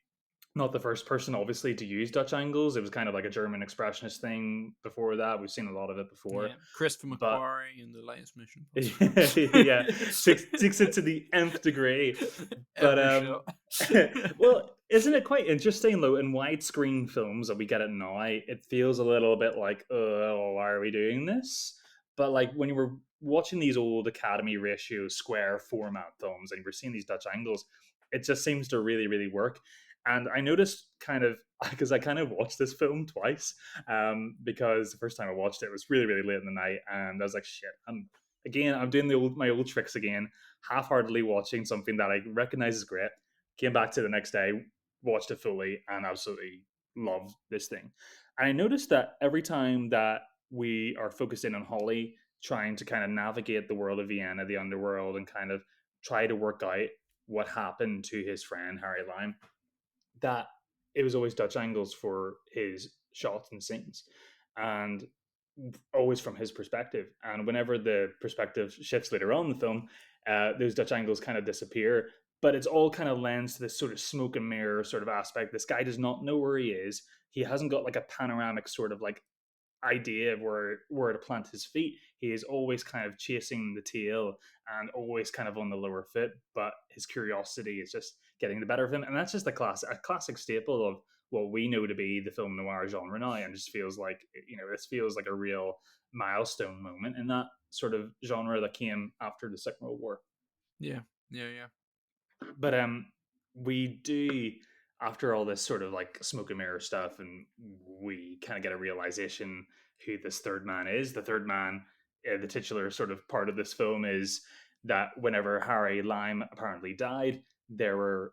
not the first person, obviously, to use Dutch angles. It was kind of like a German expressionist thing before that. We've seen a lot of it before, Yeah, Christopher but McQuarrie in the latest Mission Impossible. yeah, takes it to the nth degree. But Every shot. well, isn't it quite interesting though? In widescreen films that we get it now, it feels a little bit like, oh, why are we doing this? But like when you were watching these old Academy ratio square format films, and we're seeing these Dutch angles. It just seems to really, really work. And I noticed kind of because I kind of watched this film twice, because the first time I watched it was really, really late in the night, and I was like, shit, I'm doing my old tricks again, half-heartedly watching something that I recognize is great. Came back to the next day, watched it fully, and absolutely loved this thing. And I noticed that every time that we are focused in on Holly, trying to kind of navigate the world of Vienna, the underworld, and kind of try to work out what happened to his friend Harry Lime, that it was always Dutch angles for his shots and scenes, and always from his perspective. And whenever the perspective shifts later on in the film, those Dutch angles kind of disappear. But it's all kind of lends to this sort of smoke and mirror sort of aspect. This guy does not know where he is. He hasn't got like a panoramic sort of like idea of where to plant his feet. He is always kind of chasing the tail and always kind of on the lower foot, but his curiosity is just getting the better of him. And that's just a classic staple of what we know to be the film noir genre now. And just feels like, this feels like a real milestone moment in that sort of genre that came after the Second World War. Yeah, yeah, yeah. But we do, after all this sort of like smoke and mirror stuff, and we kind of get a realization who this third man is. The third man, the titular sort of part of this film, is that whenever Harry Lime apparently died, there were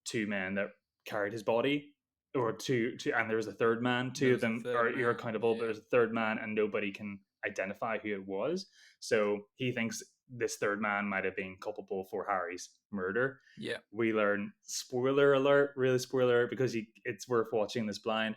two men that carried his body, or two, and there was a third man. There Two of was a them third are man. irrecountable, but Yeah, there's a third man, and nobody can identify who it was. So he thinks this third man might have been culpable for Harry's murder. yeah, We learn, spoiler alert, really spoiler, because it's worth watching this blind.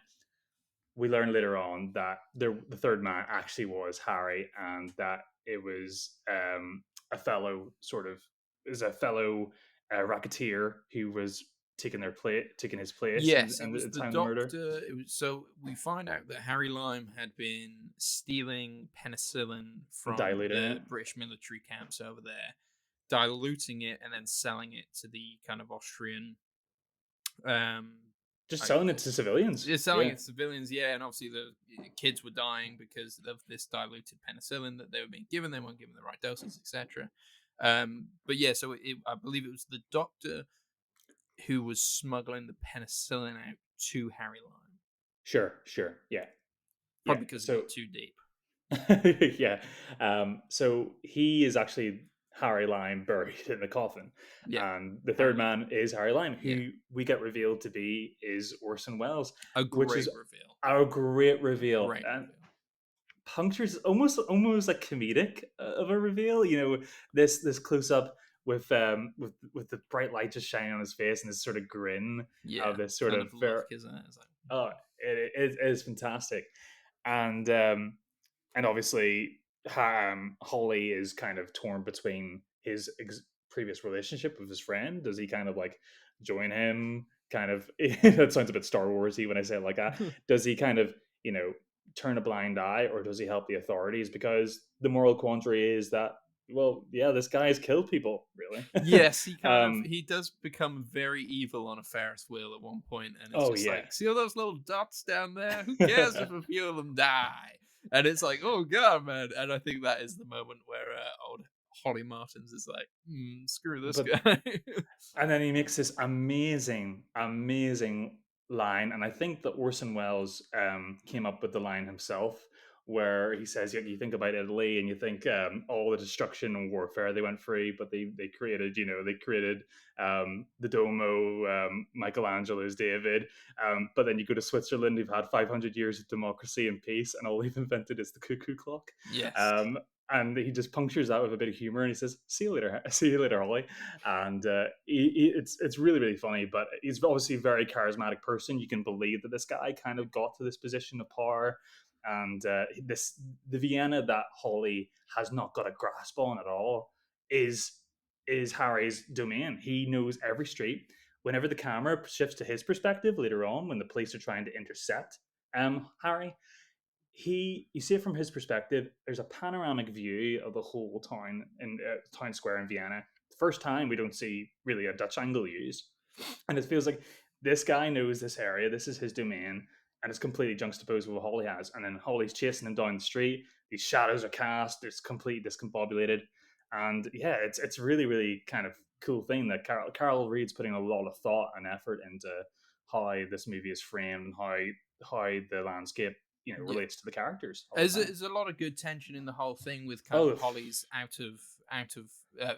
We learn later on that the third man actually was Harry, and that it was a fellow sort of is a fellow racketeer who was taking his place, yes. It and was at the the time of the murder, doctor. It was so we find out that Harry Lime had been stealing penicillin from diluting the it, British military camps over there, diluting it, and then selling it to the kind of Austrian um just like selling it to civilians. yeah, selling Yeah, it to civilians, yeah, and obviously the kids were dying because of this diluted penicillin that they were being given. They weren't given the right doses, etc. But yeah, so I believe it was the doctor who was smuggling the penicillin out to Harry Lime, sure, yeah, yeah. probably because it So got too deep. yeah. So he is actually Harry Lime buried in the coffin. Yeah, And the third apparently, man is Harry Lime, yeah, who we get revealed to be is Orson Welles, a which is great reveal, our great reveal. great And reveal. punctures almost like comedic of a reveal. This close up with the bright light just shining on his face and this sort of grin of Yeah, this sort kind of of very, look, isn't it? It's like, oh, it is fantastic. And and obviously Holly is kind of torn between his previous relationship with his friend. Does he kind of like join him? Kind of that sounds a bit Star Warsy when I say it like that. Does he kind of turn a blind eye, or does he help the authorities? Because the moral quandary is that, well, yeah, this guy has killed people, really. yes, he kind of um, he does become very evil on a Ferris wheel at one point, and it's oh just yeah, like, see all those little dots down there? Who cares if a few of them die? And it's like, oh god, man! And I think that is the moment where old Holly Martins is like, screw this but guy. and then he makes this amazing line, and I think that Orson Welles came up with the line himself, where he says, "You think about Italy, and you think all the destruction and warfare they went through, but they created, the Duomo, Michelangelo's David, but then you go to Switzerland, who've had 500 years of democracy and peace, and all they've invented is the cuckoo clock." Yes. Um, and he just punctures that with a bit of humor, and he says, "See you later, see you later, Holly." And it's really, really funny. But he's obviously a very charismatic person. You can believe that this guy kind of got to this position of power, and the Vienna that Holly has not got a grasp on at all is Harry's domain. He knows every street. Whenever the camera shifts to his perspective later on, when the police are trying to intercept Harry, you see it from his perspective. There's a panoramic view of the whole town in town square in Vienna. The first time we don't see really a Dutch angle used, and it feels like this guy knows this area. This is his domain. and it's completely juxtaposed with what Holly has. And then Holly's chasing him down the street. These shadows are cast. It's completely discombobulated, and yeah, it's really really kind of cool thing that Carol Reed's putting a lot of thought and effort into how this movie is framed and how the landscape Yeah. relates to the characters all the time. There's a lot of good tension in the whole thing with kind of Oh, Holly's out of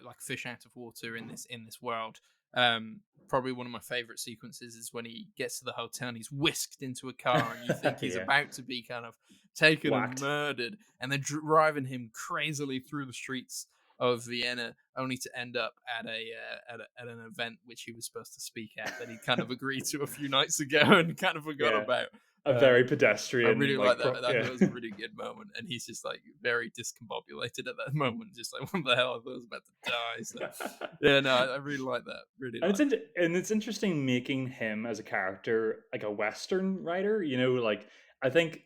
like fish out of water in this world. Um, Probably one of my favorite sequences is when he gets to the hotel and he's whisked into a car and you think he's yeah, about to be kind of taken and whacked. murdered, and they're driving him crazily through the streets of Vienna, only to end up at at an event which he was supposed to speak at that he kind of agreed to a few nights ago and kind of forgot Yeah, about. a Um, very I pedestrian really like like that. I thought yeah. it was a really good moment, and he's just like very discombobulated at that moment, just like what the hell, I thought I was about to die. So yeah, no, I really like that. Really And like that. it's interesting making him as a character like a Western writer. Like I think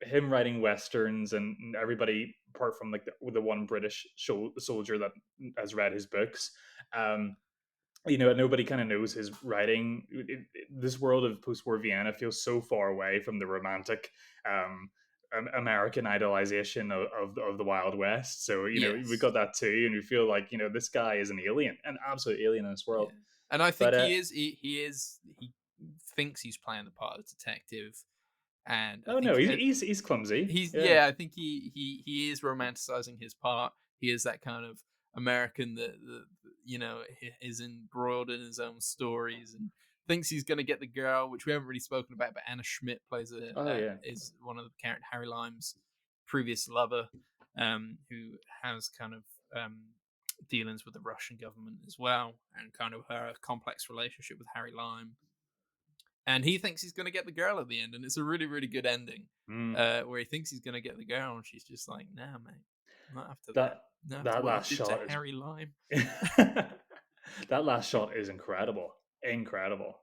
him writing westerns and everybody apart from like the one British soldier that has read his books, um, nobody kind of knows his writing. This world of post-war Vienna feels so far away from the romantic um, American idolization of the Wild West. So we Yes, got that too, and we feel like this guy is an alien, an absolute alien in this yeah, world. and I But think he thinks he's playing the part of detective, and I oh think no, he's clumsy. he's Yeah. I think he is romanticizing his part. He is that kind of American that is embroiled in his own stories and thinks he's going to get the girl, which we haven't really spoken about. But Anna Schmidt plays Oh yeah. is one of the character Harry Lime's previous lover, who has kind of dealings with the Russian government as well, and kind of her complex relationship with Harry Lime, and he thinks he's going to get the girl at the end, and it's a really really good ending, Mm. where he thinks he's going to get the girl, and she's just like, "Nah, mate, not after that. That Not after that what you last did to shot is Harry Lime." that last shot is incredible, incredible,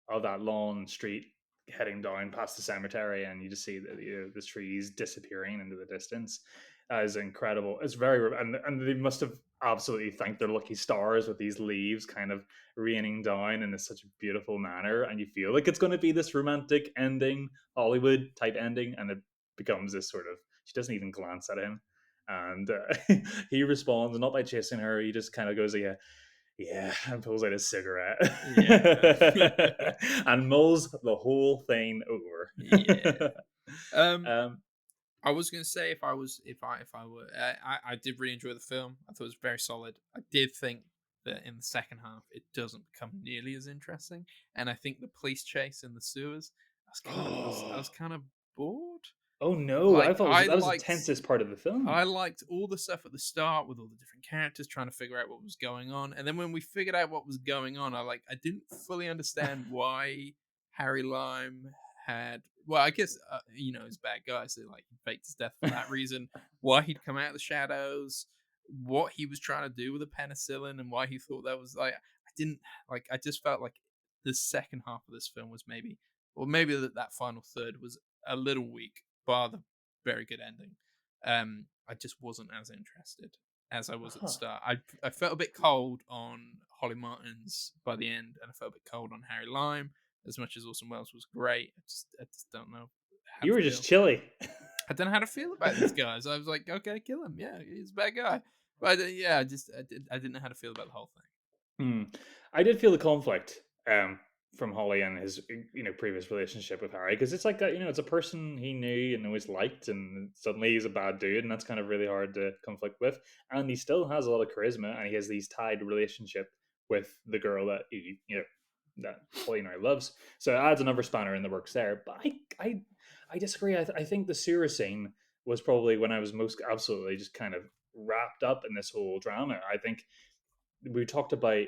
of that long street heading down past the cemetery, and you just see the trees disappearing into the distance. That is incredible. It's and they must have absolutely thanked their lucky stars with these leaves kind of raining down in such a beautiful manner, and you feel like it's going to be this romantic ending, Hollywood type ending, and it becomes this sort of. She doesn't even glance at him, and he responds not by chasing her. He just kind of goes, "Yeah, yeah," and pulls out his cigarette Yeah, and mulls the whole thing yeah. over. Um, um, I was gonna say if I were I did really enjoy the film. I thought it was very solid. I did think that in the second half it doesn't become nearly as interesting, and I think the police chase in the sewers, I was kind of bored. oh no! I Like thought that was the tensest part of the I film. liked all the stuff at the start with all the different characters trying to figure out what was going on, and then when we figured out what was going on, I didn't fully understand why Harry Lime had. Well, I guess he's a bad guy, so like he faked his death for that reason. Why he'd come out of the shadows, what he was trying to do with the penicillin, and why he thought that was like I didn't like. I just felt like the second half of this film was maybe that final third was a little weak, bar the very good ending. I just wasn't as interested as I was at the Huh. start. I felt a bit cold on Holly Martins by the end, and I felt a bit cold on Harry Lime. As much as Orson Welles was great, I just don't know how You to were just feel. chilly. I don't know how to feel about these guys. I was like, okay, kill him. Yeah, he's a bad guy. But yeah, I didn't know how to feel about the whole thing. Hmm. I did feel the conflict from Holly and his previous relationship with Harry, because it's like that, it's a person he knew and always liked, and suddenly he's a bad dude, and that's kind of really hard to conflict with. And he still has a lot of charisma, and he has these tied relationship with the girl that that Holly now loves. So it adds another spanner in the works there. But I disagree. I think the sewer scene was probably when I was most absolutely just kind of wrapped up in this whole drama. I think we talked about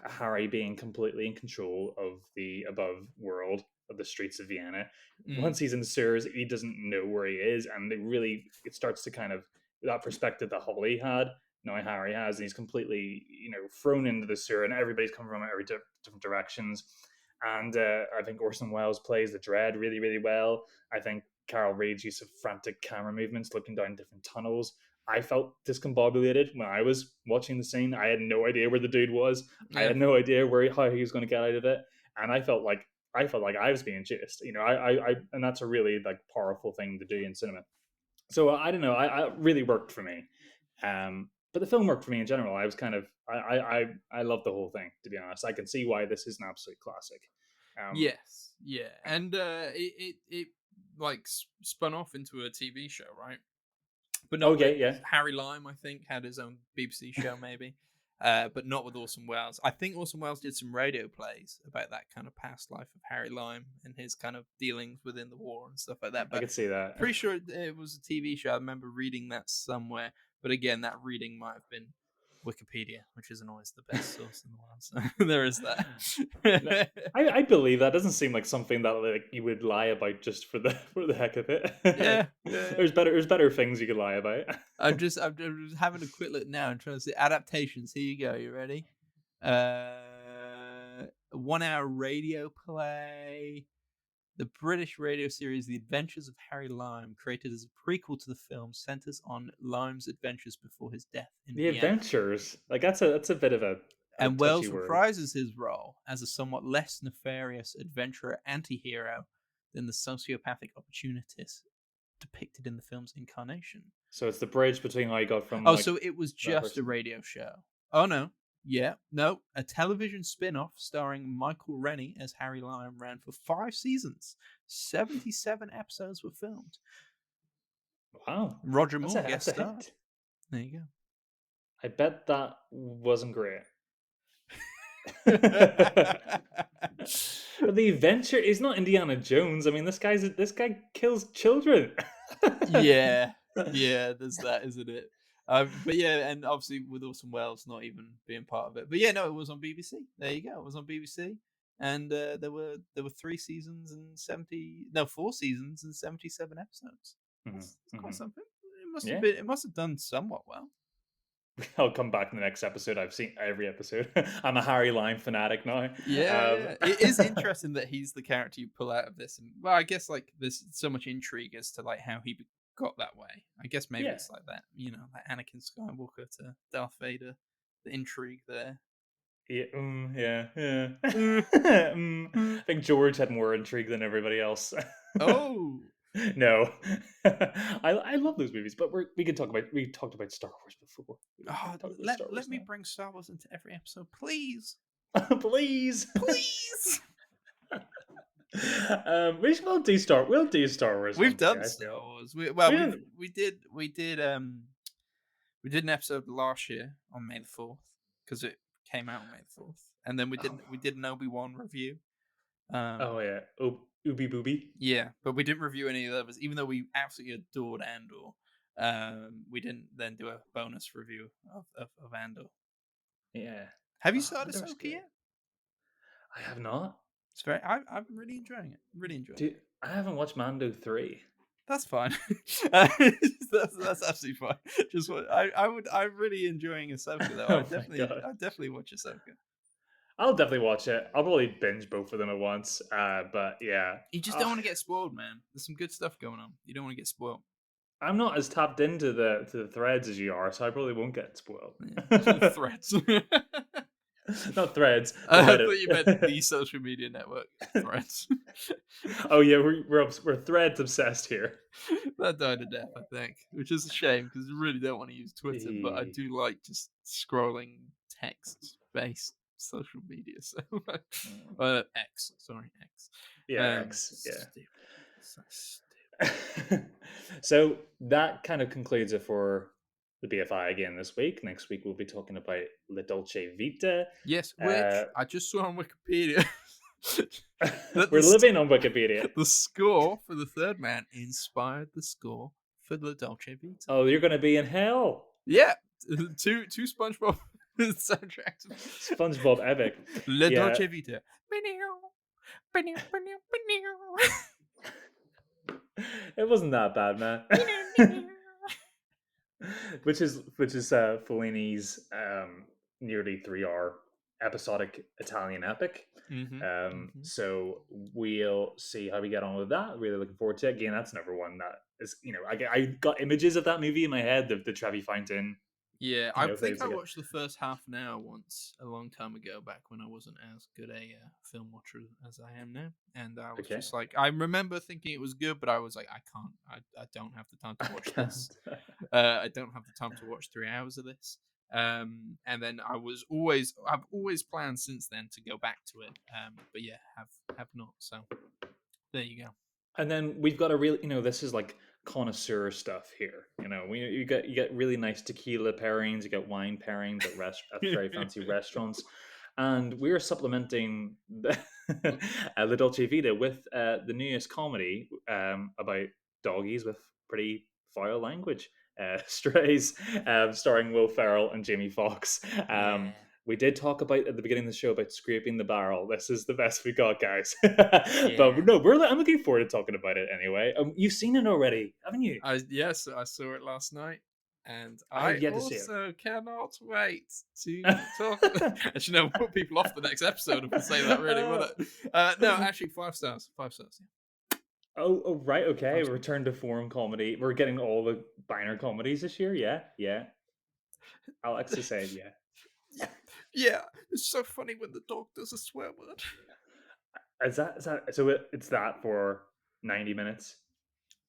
Harry being completely in control of the above world of the streets of Vienna. Mm, Once he's in the sewers, he doesn't know where he is, and it starts to kind of that perspective that Holly had. Now Harry has, and he's completely thrown into the sewer, and everybody's coming from every different directions. And I think Orson Welles plays the dread really, really well. I think Carol Reed's use of frantic camera movements, looking down different tunnels, I felt discombobulated when I was watching the scene. I had no idea where the dude was. I yeah, had no idea how he was going to get out of it, and I felt like I felt like I was being chased. And that's a really like powerful thing to do in cinema. So I don't know. I really worked for me. But the film worked for me in general. I was kind of I love the whole thing. To be honest, I can see why this is an absolute classic. Um, Yes, yeah, and it like spun off into a TV show, right? But not with okay, yeah, Harry Lime. I think had his own BBC show, maybe, but not with Orson Welles. I think Orson Welles did some radio plays about that kind of past life of Harry Lime and his kind of dealings within the war and stuff like that. I But could see that. pretty sure it was a TV show. I remember reading that somewhere. But again, that reading might have been Wikipedia, which isn't always the best source in the world. So there is No, that. I believe that doesn't seem like something that like you would lie about just for the heck of it. Yeah, yeah. There's better things you could lie about. I'm just having a quick look now and trying to see adaptations. Here you go. You ready? A 1 hour radio play. The British radio series The Adventures of Harry Lime, created as a prequel to the film, centers on Lime's adventures before his death in The Vienna. adventures, like that's a bit of a And touchy Wells word. reprises his role as a somewhat less nefarious adventurer anti-hero than the sociopathic opportunist depicted in the film's incarnation. So it's the bridge between how you got from Oh, like so it was that just a person. radio show. Oh no. Yeah, no. A television spin-off starring Michael Rennie as Harry Lime ran for 5 seasons. 77 episodes were filmed. Wow, Roger that's Moore a guest that's a starred. hit. There you I bet that wasn't great. go. But the adventure is not Indiana Jones. I mean, this guy kills children. Yeah, yeah, there's that, isn't it? But yeah, and obviously with Orson Welles not even being part of it. But yeah, no, it was on BBC. There you go. It was on BBC, and there were 3 seasons and 4 seasons and 77 episodes. Mhm, That's quite mhm. something. It must have Yeah, been. It must have done somewhat well. I'll come back in the next episode. I've seen every episode. I'm a Harry Lime fanatic now. Yeah, yeah. It is interesting that he's the character you pull out of this, and well, I guess like there's so much intrigue as to like how he got that way. I guess maybe Yeah, it's like that, like Anakin Skywalker to Darth Vader, the intrigue there. yeah, yeah, yeah. Mm, mm. I think George had more intrigue than everybody else. Oh, No, I love those movies, but we talked about Star Wars before. We oh, can talk about let Star let Wars me bring Star Wars into every episode, please, now, please. please. We'll do Star Wars We've one day. done I Star feel Wars. Well, we didn't. we did an episode last year on May the 4th because it came out on May the 4th, and then Oh, we did an Obi-Wan review. Um, oh yeah, Ooby Booby. yeah, but we didn't review any of the others, even though we absolutely adored Andor. We didn't then do a bonus review of Andor. Yeah. Have you Oh, started that was Ahsoka good. yet? I have not. It's very. I'm really enjoying it. Really enjoying it. Dude, I haven't watched Mando 3. That's fine. That's absolutely fine. Just what I'm really enjoying Ahsoka though. Oh my god. I definitely watch Ahsoka. I'll definitely watch it. I'll probably binge both of them at once. But yeah. You just don't Ah, want to get spoiled, man. There's some good stuff going on. You don't want to get spoiled. I'm not as tapped into the threads as you are, so I probably won't get spoiled. Yeah. Threats. Not threads, the I thought you meant Reddit. the social media network. Threats. Oh yeah, we're threads obsessed here. That died a death, I think, which is a shame because I really don't want to use Twitter, but I Eh, do like just scrolling text-based social media. So, X, sorry, X. yeah, X, yeah. Stupid. So stupid. So that kind of concludes it for the BFI again this week. Next week we'll be talking about La Dolce Vita. Yes, which I just saw on Wikipedia that We're living on Wikipedia. the score for The Third Man inspired the score for La Dolce Vita. Oh, you're gonna be in hell. Yeah, two SpongeBob soundtracks. SpongeBob epic. La Yeah. Dolce Vita. It wasn't that bad, man. which is Fellini's nearly 3 hour episodic Italian epic. So we'll see how we get on with that. Really looking forward to it. Again, that's another one that is, I got images of that movie in my head, the Trevi Fountain, Yeah, you I know, think things I like watched the first half an hour once a long time ago, back when I wasn't as good a film watcher as I am now, and I was okay. just like, I remember thinking it was good, but I was like, I can't, I don't have the time to I watch this. can't. I don't have the time to watch 3 hours of this. And then I've always planned since then to go back to it. But yeah, have not. So there you go. And then we've got a really, this is like connoisseur stuff here. You get really nice tequila pairings, you get wine pairings at very fancy restaurants, and we're supplementing the Dolce Vita with the newest comedy about doggies with pretty foul language. Strays, starring Will Ferrell and Jamie Foxx. Um, Yeah, we did talk about at the beginning of the show about scraping the barrel. This is the best we got, guys. But yeah. no, I'm looking forward to talking about it anyway. You've seen it already, haven't you? Yes, I saw it last night, and I have I yet to see it. also cannot wait to talk. Actually, no, we'll put people off the next episode if we say that. Really, will it? No, actually, 5 stars. 5 stars. Yeah, Oh, right, okay. 5 stars. Return to form comedy. We're getting all the Biner comedies this year. Yeah, yeah. Alex is saying yeah. Yeah, it's so funny when the dog does a swear word. Is that so? It's that for 90 minutes.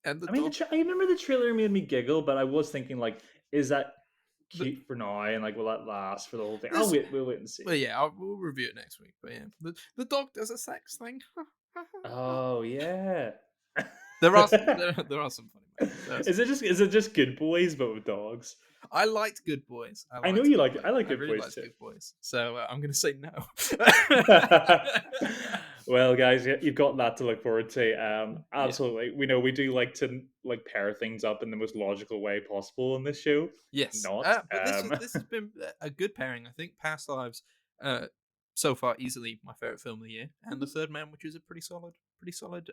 And the I mean, dog, I remember the trailer made me giggle, but I was thinking like, is that the, cute for now, and like, will that last for the whole thing? this, We'll wait and well, see. yeah, we'll review it next week. But yeah, the dog does a sex thing. Oh yeah. There are some funny moments. Is it just Good Boys but with dogs? I liked Good Boys. I know you like it. I like I Good really Boys liked too. Good Boys. So I'm going to say no. Well, guys, you've got that to look forward to. Yeah. Absolutely. We know we do like to like pair things up in the most logical way possible in this show. Yes. Not. But this has been a good pairing. I think Past Lives, uh, so far easily my favorite film of the year, and The Third Man, which is a pretty solid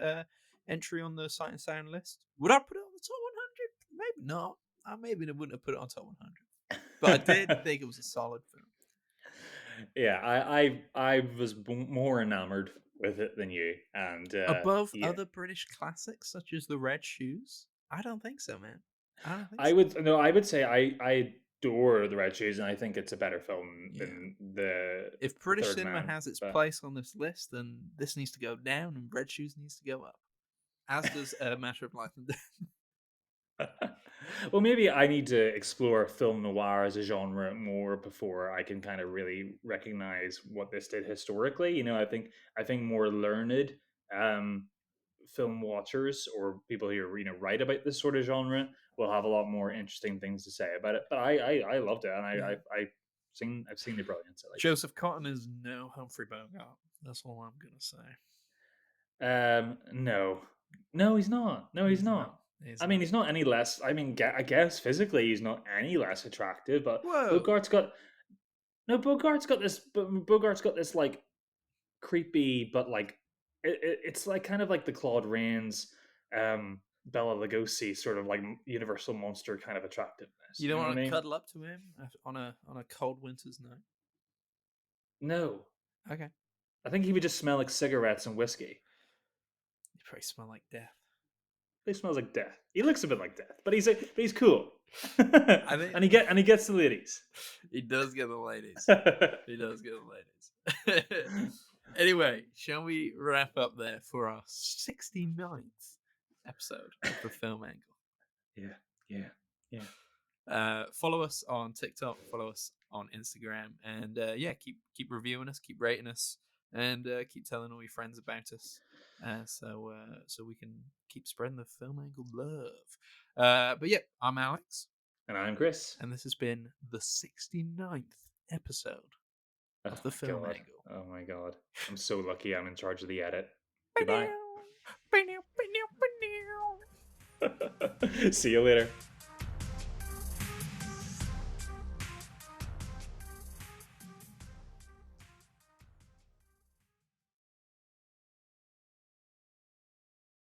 entry on the Sight and Sound list. Would I put it on the top 100? Maybe not. I maybe wouldn't have put it on top 100, but I did think it was a solid film. Yeah, I was more enamored with it than you, and Above yeah, other British classics such as The Red Shoes? I don't think so, man. I don't think I so. would no, I would say I adore the Red Shoes, and I think it's a better film Yeah. than If the British Third cinema Man. has its But place on this list, then this needs to go down and Red Shoes needs to go up. As does A Matter of Life and Death. well, maybe I need to explore film noir as a genre more before I can kind of really recognize what this did historically. I think more learned um, film watchers or people who write about this sort of genre will have a lot more interesting things to say about it. But I loved it, and Yeah. I've seen the brilliance. I liked Joseph Cotton is no Humphrey Bogart. That's all I'm going to say. it. No, no, he's not. No, he's He's not. not. He's I mean, not. he's not any less. I mean, I guess physically he's not any less attractive, but Whoa. Bogart's got no. Bogart's got this like creepy, but like it's like kind of like the Claude Rains, Bela Lugosi sort of like universal monster kind of attractiveness. You You don't know what I want to mean? cuddle up to him on a cold winter's night? No, Okay. I think he would just smell like cigarettes and whiskey. You probably smell like death. He smells like death. He looks a bit like death, but he's cool, I think and he gets the ladies. he does get the ladies. He does get the ladies. Anyway, shall we wrap up there for our 69th episode of the Film Angle? Yeah, yeah, yeah. Follow us on TikTok, follow us on Instagram, and yeah, keep reviewing us, keep rating us, and keep telling all your friends about us, so we can keep spreading the Film Angle love. But yeah, I'm Alex, And I'm Chris. and this has been the 69th episode Oh of the my Film god. Angle. Oh my god. I'm so lucky I'm in charge of the edit. Goodbye. See you later.